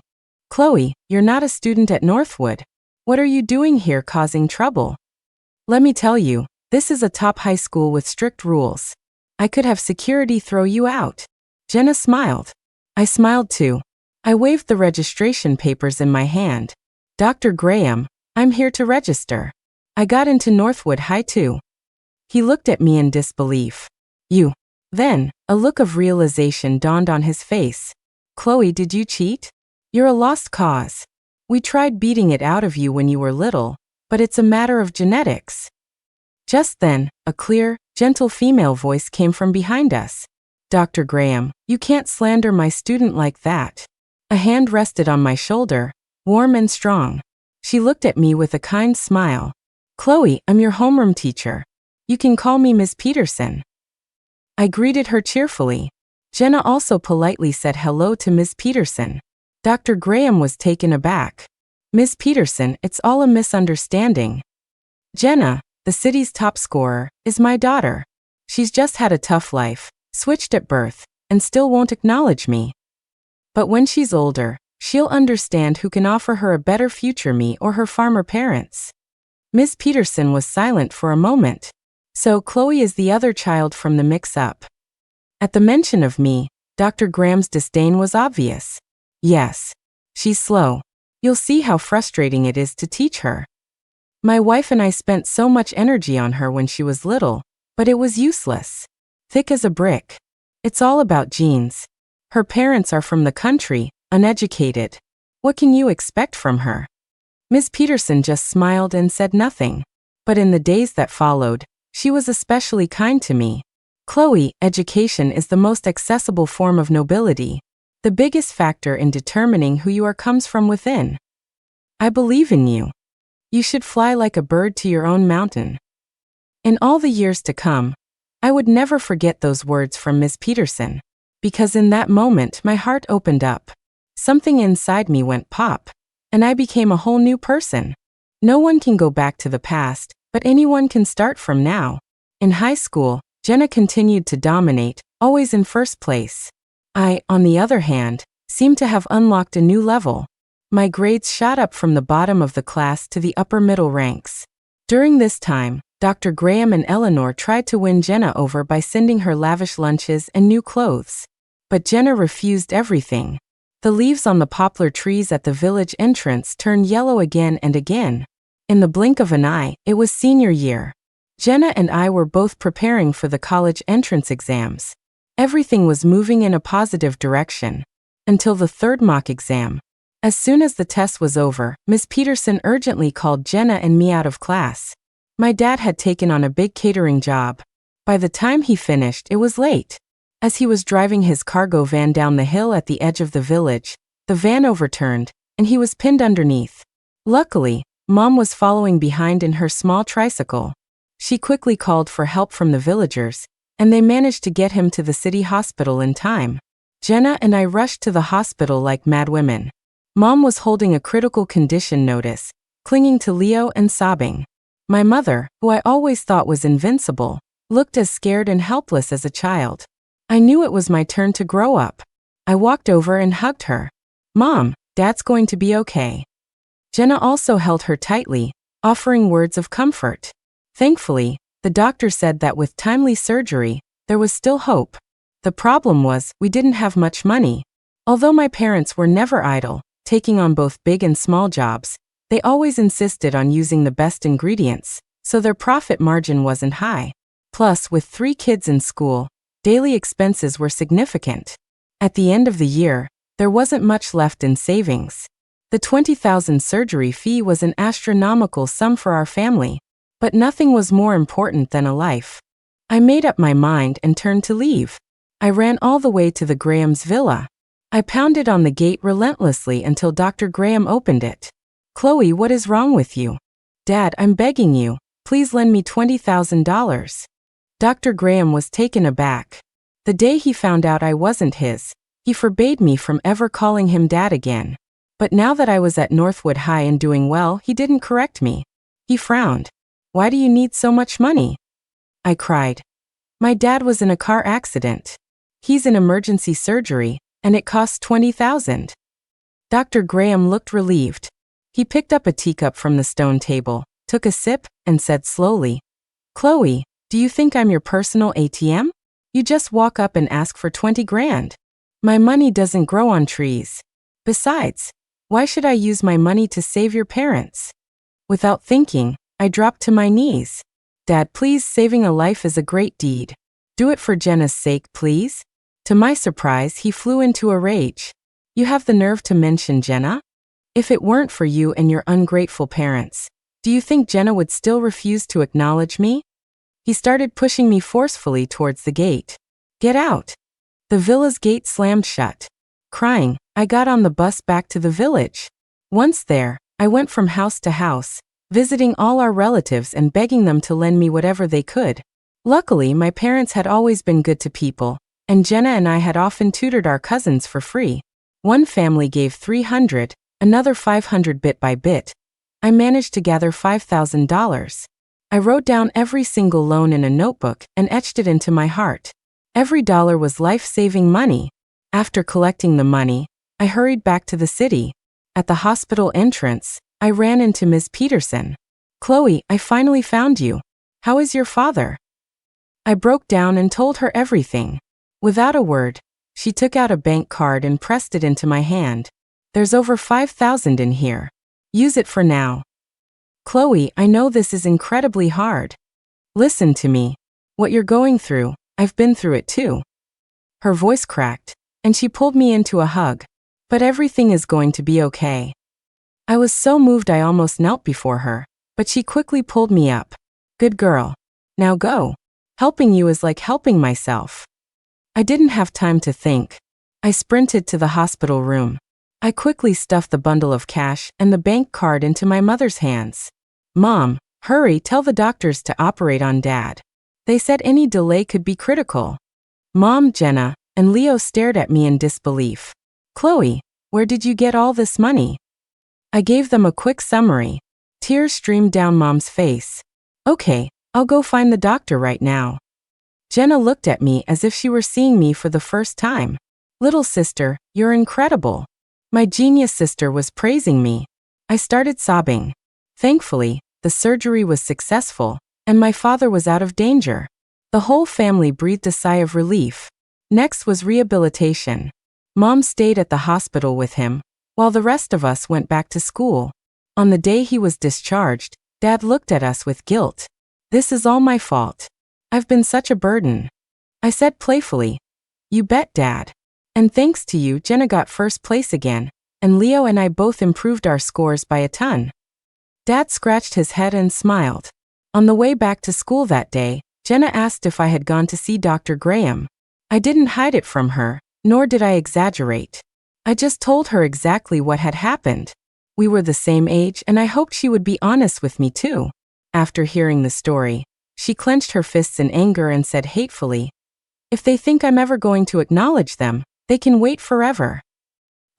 "Chloe, you're not a student at Northwood. What are you doing here causing trouble? Let me tell you, this is a top high school with strict rules. I could have security throw you out." Jenna smiled. I smiled too. I waved the registration papers in my hand. "Dr. Graham, I'm here to register. I got into Northwood High too." He looked at me in disbelief. "You?" Then, a look of realization dawned on his face. "Chloe, did you cheat? You're a lost cause. We tried beating it out of you when you were little, but it's a matter of genetics." Just then, a clear, gentle female voice came from behind us. "Dr. Graham, you can't slander my student like that." A hand rested on my shoulder, warm and strong. She looked at me with a kind smile. "Chloe, I'm your homeroom teacher. You can call me Ms. Peterson." I greeted her cheerfully. Jenna also politely said hello to Ms. Peterson. Dr. Graham was taken aback. "Ms. Peterson, it's all a misunderstanding. Jenna, the city's top scorer, is my daughter. She's just had a tough life, switched at birth, and still won't acknowledge me. But when she's older, she'll understand who can offer her a better future, me or her farmer parents." Ms. Peterson was silent for a moment. "So Chloe is the other child from the mix-up." At the mention of me, Dr. Graham's disdain was obvious. "Yes. She's slow. You'll see how frustrating it is to teach her. My wife and I spent so much energy on her when she was little, but it was useless. Thick as a brick. It's all about genes. Her parents are from the country, uneducated. What can you expect from her?" Ms. Peterson just smiled and said nothing. But in the days that followed, she was especially kind to me. "Chloe, education is the most accessible form of nobility. The biggest factor in determining who you are comes from within. I believe in you. You should fly like a bird to your own mountain." In all the years to come, I would never forget those words from Ms. Peterson, because in that moment my heart opened up. Something inside me went pop, and I became a whole new person. No one can go back to the past, but anyone can start from now. In high school, Jenna continued to dominate, always in first place. I, on the other hand, seemed to have unlocked a new level. My grades shot up from the bottom of the class to the upper middle ranks. During this time, Dr. Graham and Eleanor tried to win Jenna over by sending her lavish lunches and new clothes. But Jenna refused everything. The leaves on the poplar trees at the village entrance turned yellow again and again. In the blink of an eye, it was senior year. Jenna and I were both preparing for the college entrance exams. Everything was moving in a positive direction. Until the third mock exam. As soon as the test was over, Ms. Peterson urgently called Jenna and me out of class. My dad had taken on a big catering job. By the time he finished, it was late. As he was driving his cargo van down the hill at the edge of the village, the van overturned, and he was pinned underneath. Luckily, Mom was following behind in her small tricycle. She quickly called for help from the villagers, and they managed to get him to the city hospital in time. Jenna and I rushed to the hospital like mad women. Mom was holding a critical condition notice, clinging to Leo and sobbing. My mother, who I always thought was invincible, looked as scared and helpless as a child. I knew it was my turn to grow up. I walked over and hugged her. "Mom, Dad's going to be okay." Jenna also held her tightly, offering words of comfort. Thankfully, the doctor said that with timely surgery, there was still hope. The problem was, we didn't have much money. Although my parents were never idle, taking on both big and small jobs, they always insisted on using the best ingredients, so their profit margin wasn't high. Plus, with 3 kids in school, daily expenses were significant. At the end of the year, there wasn't much left in savings. The $20,000 surgery fee was an astronomical sum for our family, but nothing was more important than a life. I made up my mind and turned to leave. I ran all the way to the Graham's villa. I pounded on the gate relentlessly until Dr. Graham opened it. "Chloe, what is wrong with you?" "Dad, I'm begging you, please lend me $20,000. Dr. Graham was taken aback. The day he found out I wasn't his, he forbade me from ever calling him Dad again. But now that I was at Northwood High and doing well, he didn't correct me. He frowned. "Why do you need so much money?" I cried. "My dad was in a car accident. He's in emergency surgery, and it costs $20,000. Dr. Graham looked relieved. He picked up a teacup from the stone table, took a sip, and said slowly, "Chloe, do you think I'm your personal ATM? You just walk up and ask for 20 grand. My money doesn't grow on trees. Besides, why should I use my money to save your parents?" Without thinking, I dropped to my knees. "Dad, please, saving a life is a great deed. Do it for Jenna's sake, please." To my surprise, he flew into a rage. "You have the nerve to mention Jenna? If it weren't for you and your ungrateful parents, do you think Jenna would still refuse to acknowledge me?" He started pushing me forcefully towards the gate. "Get out." The villa's gate slammed shut. Crying, I got on the bus back to the village. Once there, I went from house to house, visiting all our relatives and begging them to lend me whatever they could. Luckily, my parents had always been good to people, and Jenna and I had often tutored our cousins for free. One family gave $300, another $500 bit by bit. I managed to gather $5,000. I wrote down every single loan in a notebook and etched it into my heart. Every dollar was life-saving money. After collecting the money, I hurried back to the city. At the hospital entrance, I ran into Ms. Peterson. "Chloe, I finally found you. How is your father?" I broke down and told her everything. Without a word, she took out a bank card and pressed it into my hand. "There's over $5,000 in here. Use it for now." "Chloe, I know this is incredibly hard. Listen to me. What you're going through, I've been through it too." Her voice cracked, and she pulled me into a hug. "But everything is going to be okay." I was so moved I almost knelt before her, but she quickly pulled me up. "Good girl. Now go. Helping you is like helping myself." I didn't have time to think. I sprinted to the hospital room. I quickly stuffed the bundle of cash and the bank card into my mother's hands. "Mom, hurry, tell the doctors to operate on Dad. They said any delay could be critical." Mom, Jenna, and Leo stared at me in disbelief. "Chloe, where did you get all this money?" I gave them a quick summary. Tears streamed down Mom's face. "Okay, I'll go find the doctor right now." Jenna looked at me as if she were seeing me for the first time. "Little sister, you're incredible." My genius sister was praising me. I started sobbing. Thankfully, the surgery was successful, and my father was out of danger. The whole family breathed a sigh of relief. Next was rehabilitation. Mom stayed at the hospital with him, while the rest of us went back to school. On the day he was discharged, Dad looked at us with guilt. "This is all my fault. I've been such a burden." I said playfully, "You bet, Dad. And thanks to you, Jenna got first place again, and Leo and I both improved our scores by a ton." Dad scratched his head and smiled. On the way back to school that day, Jenna asked if I had gone to see Dr. Graham. I didn't hide it from her, nor did I exaggerate. I just told her exactly what had happened. We were the same age, and I hoped she would be honest with me too. After hearing the story, she clenched her fists in anger and said hatefully, "If they think I'm ever going to acknowledge them, they can wait forever."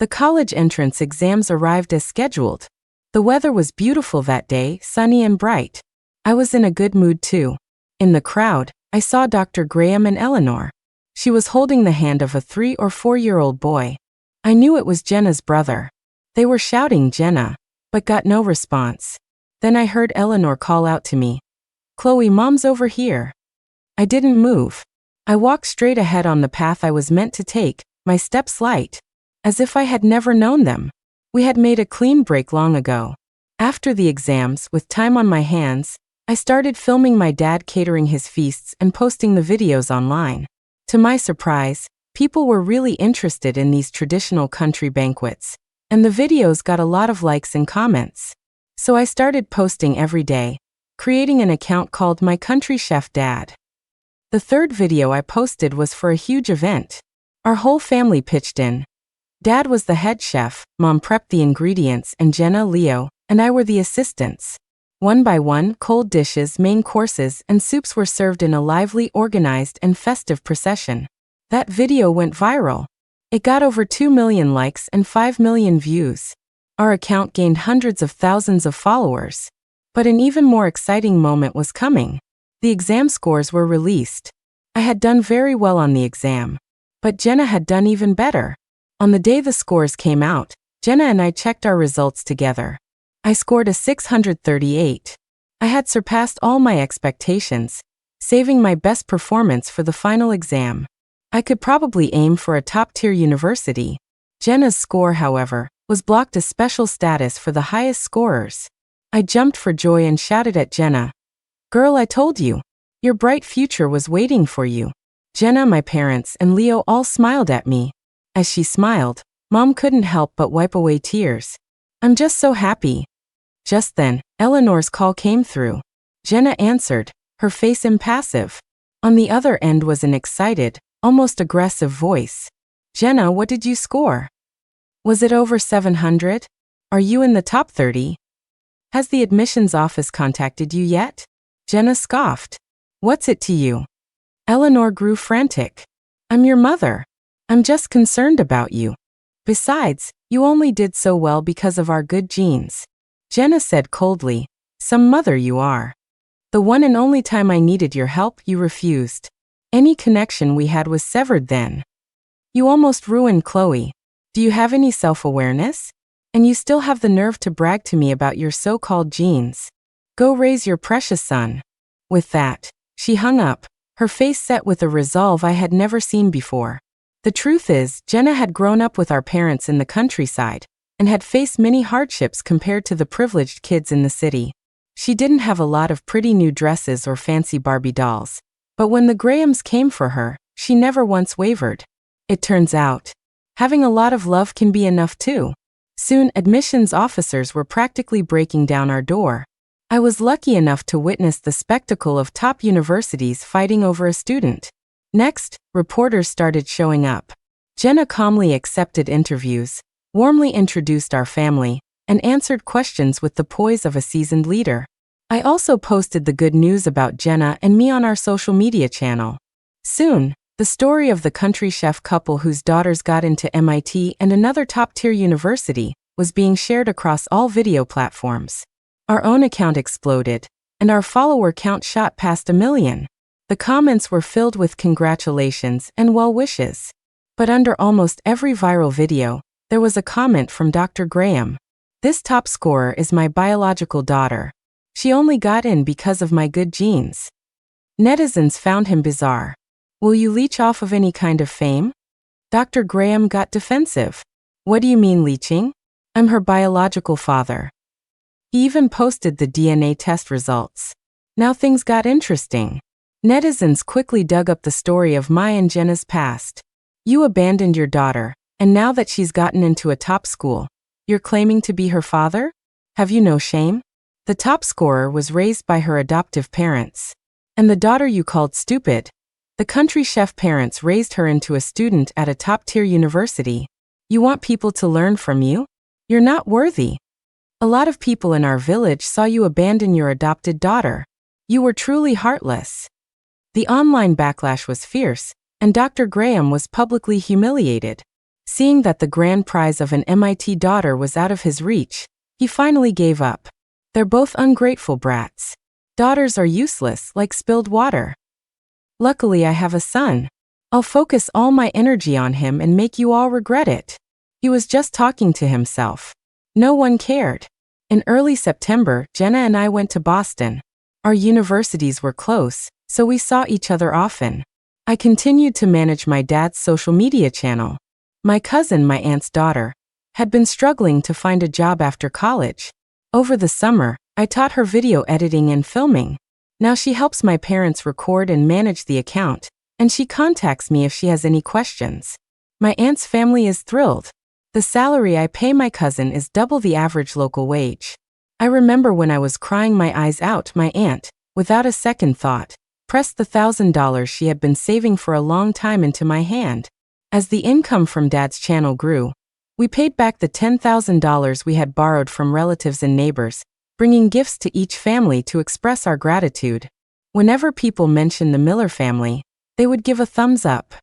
The college entrance exams arrived as scheduled. The weather was beautiful that day, sunny and bright. I was in a good mood too. In the crowd, I saw Dr. Graham and Eleanor. She was holding the hand of a 3 or 4-year-old boy. I knew it was Jenna's brother. They were shouting Jenna, but got no response. Then I heard Eleanor call out to me, "Chloe, Mom's over here." I didn't move. I walked straight ahead on the path I was meant to take, my steps light, as if I had never known them. We had made a clean break long ago. After the exams, with time on my hands, I started filming my dad catering his feasts and posting the videos online. To my surprise, people were really interested in these traditional country banquets, and the videos got a lot of likes and comments. So I started posting every day, creating an account called My Country Chef Dad. The third video I posted was for a huge event. Our whole family pitched in. Dad was the head chef, Mom prepped the ingredients, and Jenna, Leo, and I were the assistants. One by one, cold dishes, main courses, and soups were served in a lively, organized, and festive procession. That video went viral. It got over 2 million likes and 5 million views. Our account gained hundreds of thousands of followers. But an even more exciting moment was coming. The exam scores were released. I had done very well on the exam. But Jenna had done even better. On the day the scores came out, Jenna and I checked our results together. I scored a 638. I had surpassed all my expectations, saving my best performance for the final exam. I could probably aim for a top-tier university. Jenna's score, however, was blocked as special status for the highest scorers. I jumped for joy and shouted at Jenna, "Girl, I told you. Your bright future was waiting for you." Jenna, my parents, and Leo all smiled at me. As she smiled, Mom couldn't help but wipe away tears. "I'm just so happy." Just then, Eleanor's call came through. Jenna answered, her face impassive. On the other end was an excited, almost aggressive voice. "Jenna, what did you score? Was it over 700? Are you in the top 30? Has the admissions office contacted you yet?" Jenna scoffed. "What's it to you?" Eleanor grew frantic. "I'm your mother. I'm just concerned about you. Besides, you only did so well because of our good genes." Jenna said coldly, "Some mother you are. The one and only time I needed your help, you refused. Any connection we had was severed then. You almost ruined Chloe. Do you have any self-awareness? And you still have the nerve to brag to me about your so-called genes. Go raise your precious son." With that, she hung up, her face set with a resolve I had never seen before. The truth is, Jenna had grown up with our parents in the countryside, and had faced many hardships compared to the privileged kids in the city. She didn't have a lot of pretty new dresses or fancy Barbie dolls, but when the Grahams came for her, she never once wavered. It turns out, having a lot of love can be enough too. Soon, admissions officers were practically breaking down our door. I was lucky enough to witness the spectacle of top universities fighting over a student. Next, reporters started showing up. Jenna calmly accepted interviews, warmly introduced our family, and answered questions with the poise of a seasoned leader. I also posted the good news about Jenna and me on our social media channel. Soon, the story of the country chef couple whose daughters got into MIT and another top-tier university was being shared across all video platforms. Our own account exploded, and our follower count shot past 1 million. The comments were filled with congratulations and well wishes. But under almost every viral video, there was a comment from Dr. Graham. "This top scorer is my biological daughter. She only got in because of my good genes." Netizens found him bizarre. "Will you leech off of any kind of fame?" Dr. Graham got defensive. "What do you mean leeching? I'm her biological father." He even posted the DNA test results. Now things got interesting. Netizens quickly dug up the story of my and Jenna's past. "You abandoned your daughter, and now that she's gotten into a top school, you're claiming to be her father? Have you no shame? The top scorer was raised by her adoptive parents. And the daughter you called stupid? The country chef parents raised her into a student at a top-tier university. You want people to learn from you? You're not worthy. A lot of people in our village saw you abandon your adopted daughter. You were truly heartless." The online backlash was fierce, and Dr. Graham was publicly humiliated. Seeing that the grand prize of an MIT daughter was out of his reach, he finally gave up. They're both ungrateful brats. Daughters are useless, like spilled water. Luckily, I have a son. I'll focus all my energy on him and make you all regret it. He was just talking to himself. No one cared. In early September, Jenna and I went to Boston. Our universities were close, so we saw each other often. I continued to manage my dad's social media channel. My cousin, my aunt's daughter, had been struggling to find a job after college. Over the summer, I taught her video editing and filming. Now she helps my parents record and manage the account, and she contacts me if she has any questions. My aunt's family is thrilled. The salary I pay my cousin is double the average local wage. I remember when I was crying my eyes out, my aunt, without a second thought, pressed the $1,000 she had been saving for a long time into my hand. As the income from Dad's channel grew, we paid back the $10,000 we had borrowed from relatives and neighbors, bringing gifts to each family to express our gratitude. Whenever people mentioned the Miller family, they would give a thumbs up.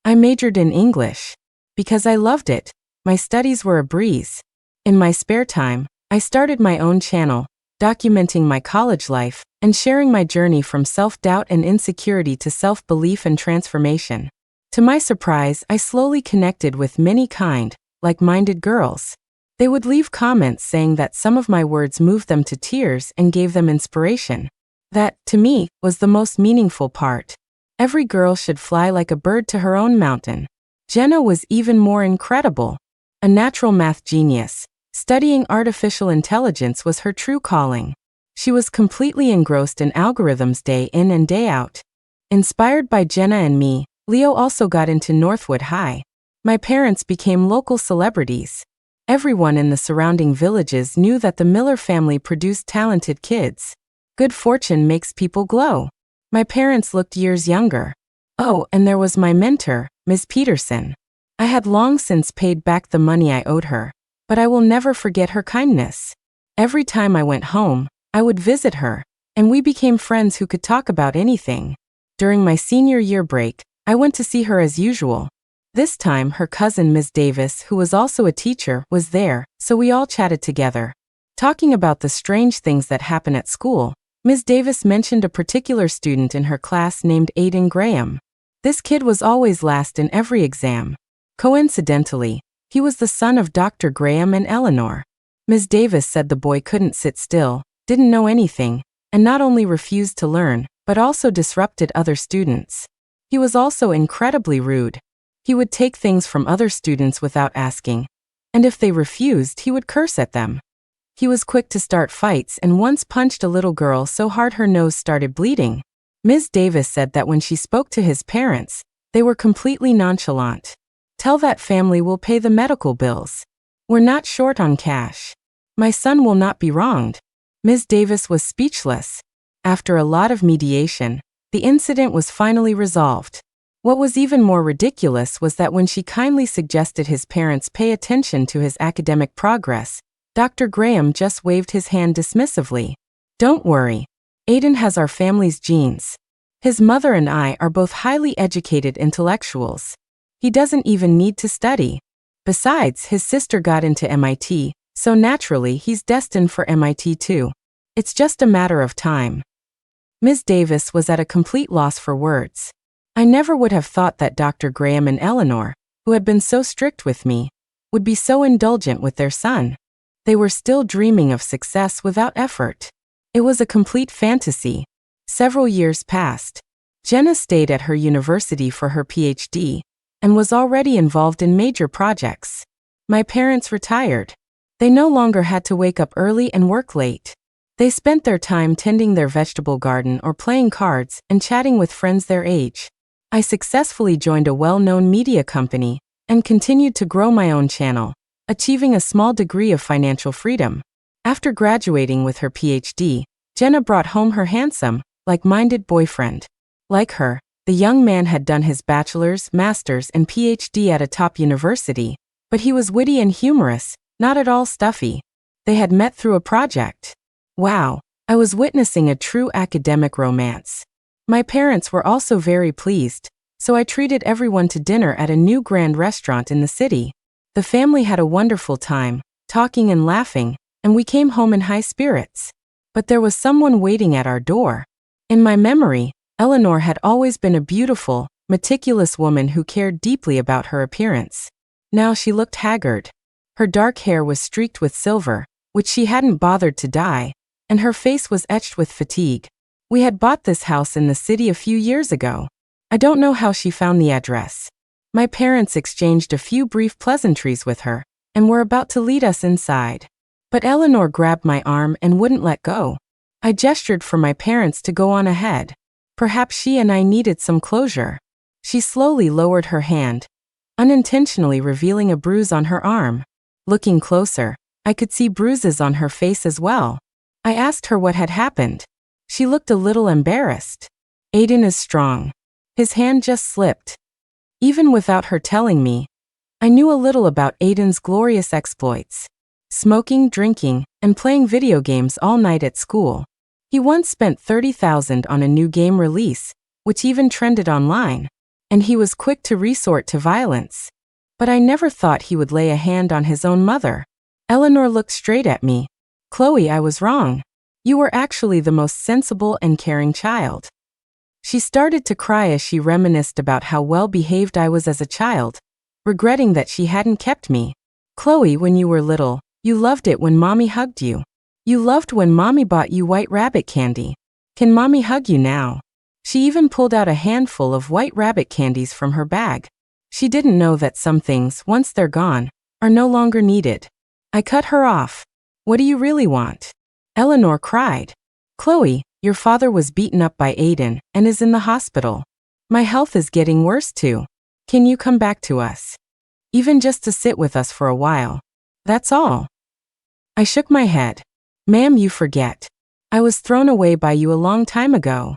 I majored in English. Because I loved it, my studies were a breeze. In my spare time, I started my own channel, documenting my college life and sharing my journey from self-doubt and insecurity to self-belief and transformation. To my surprise, I slowly connected with many kind, like-minded girls. They would leave comments saying that some of my words moved them to tears and gave them inspiration. That, to me, was the most meaningful part. Every girl should fly like a bird to her own mountain. Jenna was even more incredible. A natural math genius, studying artificial intelligence was her true calling. She was completely engrossed in algorithms day in and day out. Inspired by Jenna and me, Leo also got into Northwood High. My parents became local celebrities. Everyone in the surrounding villages knew that the Miller family produced talented kids. Good fortune makes people glow. My parents looked years younger. Oh, and there was my mentor, Ms. Peterson. I had long since paid back the money I owed her, but I will never forget her kindness. Every time I went home, I would visit her, and we became friends who could talk about anything. During my senior year break, I went to see her as usual. This time her cousin Ms. Davis, who was also a teacher, was there, so we all chatted together. Talking about the strange things that happen at school, Ms. Davis mentioned a particular student in her class named Aiden Graham. This kid was always last in every exam. Coincidentally, he was the son of Dr. Graham and Eleanor. Ms. Davis said the boy couldn't sit still, didn't know anything, and not only refused to learn, but also disrupted other students. He was also incredibly rude. He would take things from other students without asking, and if they refused, he would curse at them. He was quick to start fights and once punched a little girl so hard her nose started bleeding. Ms. Davis said that when she spoke to his parents, they were completely nonchalant. Tell that family we'll pay the medical bills. We're not short on cash. My son will not be wronged. Ms. Davis was speechless. After a lot of mediation, the incident was finally resolved. What was even more ridiculous was that when she kindly suggested his parents pay attention to his academic progress, Dr. Graham just waved his hand dismissively. Don't worry. Aiden has our family's genes. His mother and I are both highly educated intellectuals. He doesn't even need to study. Besides, his sister got into MIT, so naturally he's destined for MIT too. It's just a matter of time. Ms. Davis was at a complete loss for words. I never would have thought that Dr. Graham and Eleanor, who had been so strict with me, would be so indulgent with their son. They were still dreaming of success without effort. It was a complete fantasy. Several years passed. Jenna stayed at her university for her PhD and was already involved in major projects. My parents retired. They no longer had to wake up early and work late. They spent their time tending their vegetable garden or playing cards and chatting with friends their age. I successfully joined a well-known media company and continued to grow my own channel, achieving a small degree of financial freedom. After graduating with her PhD, Jenna brought home her handsome, like-minded boyfriend. Like her, the young man had done his bachelor's, master's, and PhD at a top university, but he was witty and humorous, not at all stuffy. They had met through a project. Wow, I was witnessing a true academic romance. My parents were also very pleased, so I treated everyone to dinner at a new grand restaurant in the city. The family had a wonderful time, talking and laughing, and we came home in high spirits. But there was someone waiting at our door. In my memory, Eleanor had always been a beautiful, meticulous woman who cared deeply about her appearance. Now she looked haggard. Her dark hair was streaked with silver, which she hadn't bothered to dye, and her face was etched with fatigue. We had bought this house in the city a few years ago. I don't know how she found the address. My parents exchanged a few brief pleasantries with her, and were about to lead us inside. But Eleanor grabbed my arm and wouldn't let go. I gestured for my parents to go on ahead. Perhaps she and I needed some closure. She slowly lowered her hand, unintentionally revealing a bruise on her arm. Looking closer, I could see bruises on her face as well. I asked her what had happened. She looked a little embarrassed. Aiden is strong. His hand just slipped. Even without her telling me, I knew a little about Aiden's glorious exploits. Smoking, drinking, and playing video games all night at school. He once spent $30,000 on a new game release, which even trended online, and he was quick to resort to violence. But I never thought he would lay a hand on his own mother. Eleanor looked straight at me. Chloe, I was wrong. You were actually the most sensible and caring child. She started to cry as she reminisced about how well-behaved I was as a child, regretting that she hadn't kept me. Chloe, when you were little, you loved it when mommy hugged you. You loved when mommy bought you white rabbit candy. Can mommy hug you now? She even pulled out a handful of white rabbit candies from her bag. She didn't know that some things, once they're gone, are no longer needed. I cut her off. What do you really want? Eleanor cried. Chloe, your father was beaten up by Aiden and is in the hospital. My health is getting worse too. Can you come back to us? Even just to sit with us for a while. That's all. I shook my head. Ma'am, you forget. I was thrown away by you a long time ago.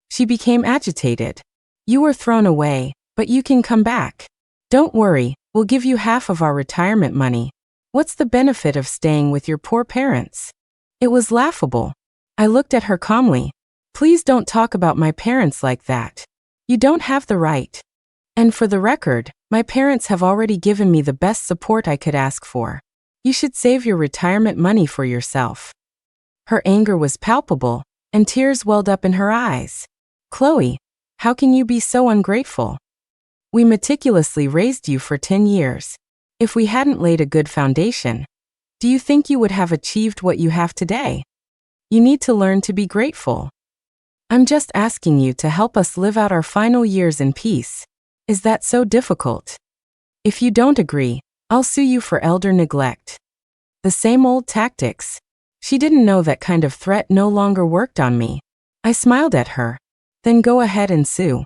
She became agitated. You were thrown away, but you can come back. Don't worry, we'll give you half of our retirement money. What's the benefit of staying with your poor parents? It was laughable. I looked at her calmly. Please don't talk about my parents like that. You don't have the right. And for the record, my parents have already given me the best support I could ask for. You should save your retirement money for yourself. Her anger was palpable, and tears welled up in her eyes. Chloe, how can you be so ungrateful? We meticulously raised you for 10 years. If we hadn't laid a good foundation, do you think you would have achieved what you have today? You need to learn to be grateful. I'm just asking you to help us live out our final years in peace. Is that so difficult? If you don't agree, I'll sue you for elder neglect. The same old tactics. She didn't know that kind of threat no longer worked on me. I smiled at her. Then go ahead and sue.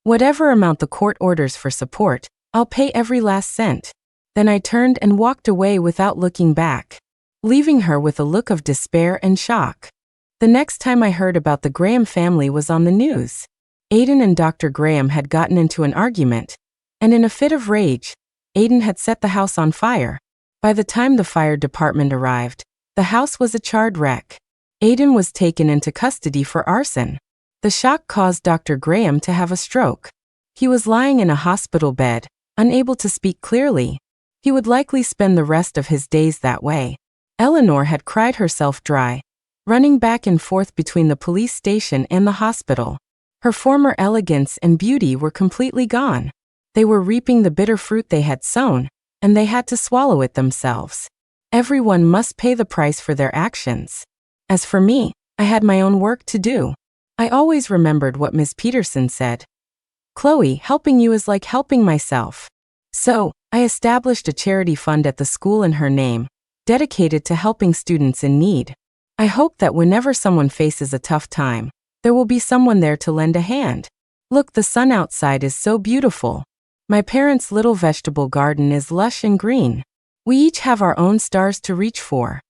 Whatever amount the court orders for support, I'll pay every last cent. Then I turned and walked away without looking back, leaving her with a look of despair and shock. The next time I heard about the Graham family was on the news. Aiden and Dr. Graham had gotten into an argument, and in a fit of rage, Aiden had set the house on fire. By the time the fire department arrived, the house was a charred wreck. Aiden was taken into custody for arson. The shock caused Dr. Graham to have a stroke. He was lying in a hospital bed, unable to speak clearly. He would likely spend the rest of his days that way. Eleanor had cried herself dry, running back and forth between the police station and the hospital. Her former elegance and beauty were completely gone. They were reaping the bitter fruit they had sown, and they had to swallow it themselves. Everyone must pay the price for their actions. As for me, I had my own work to do. I always remembered what Miss Peterson said. Chloe, helping you is like helping myself. So, I established a charity fund at the school in her name, dedicated to helping students in need. I hope that whenever someone faces a tough time, there will be someone there to lend a hand. Look, the sun outside is so beautiful. My parents' little vegetable garden is lush and green. We each have our own stars to reach for.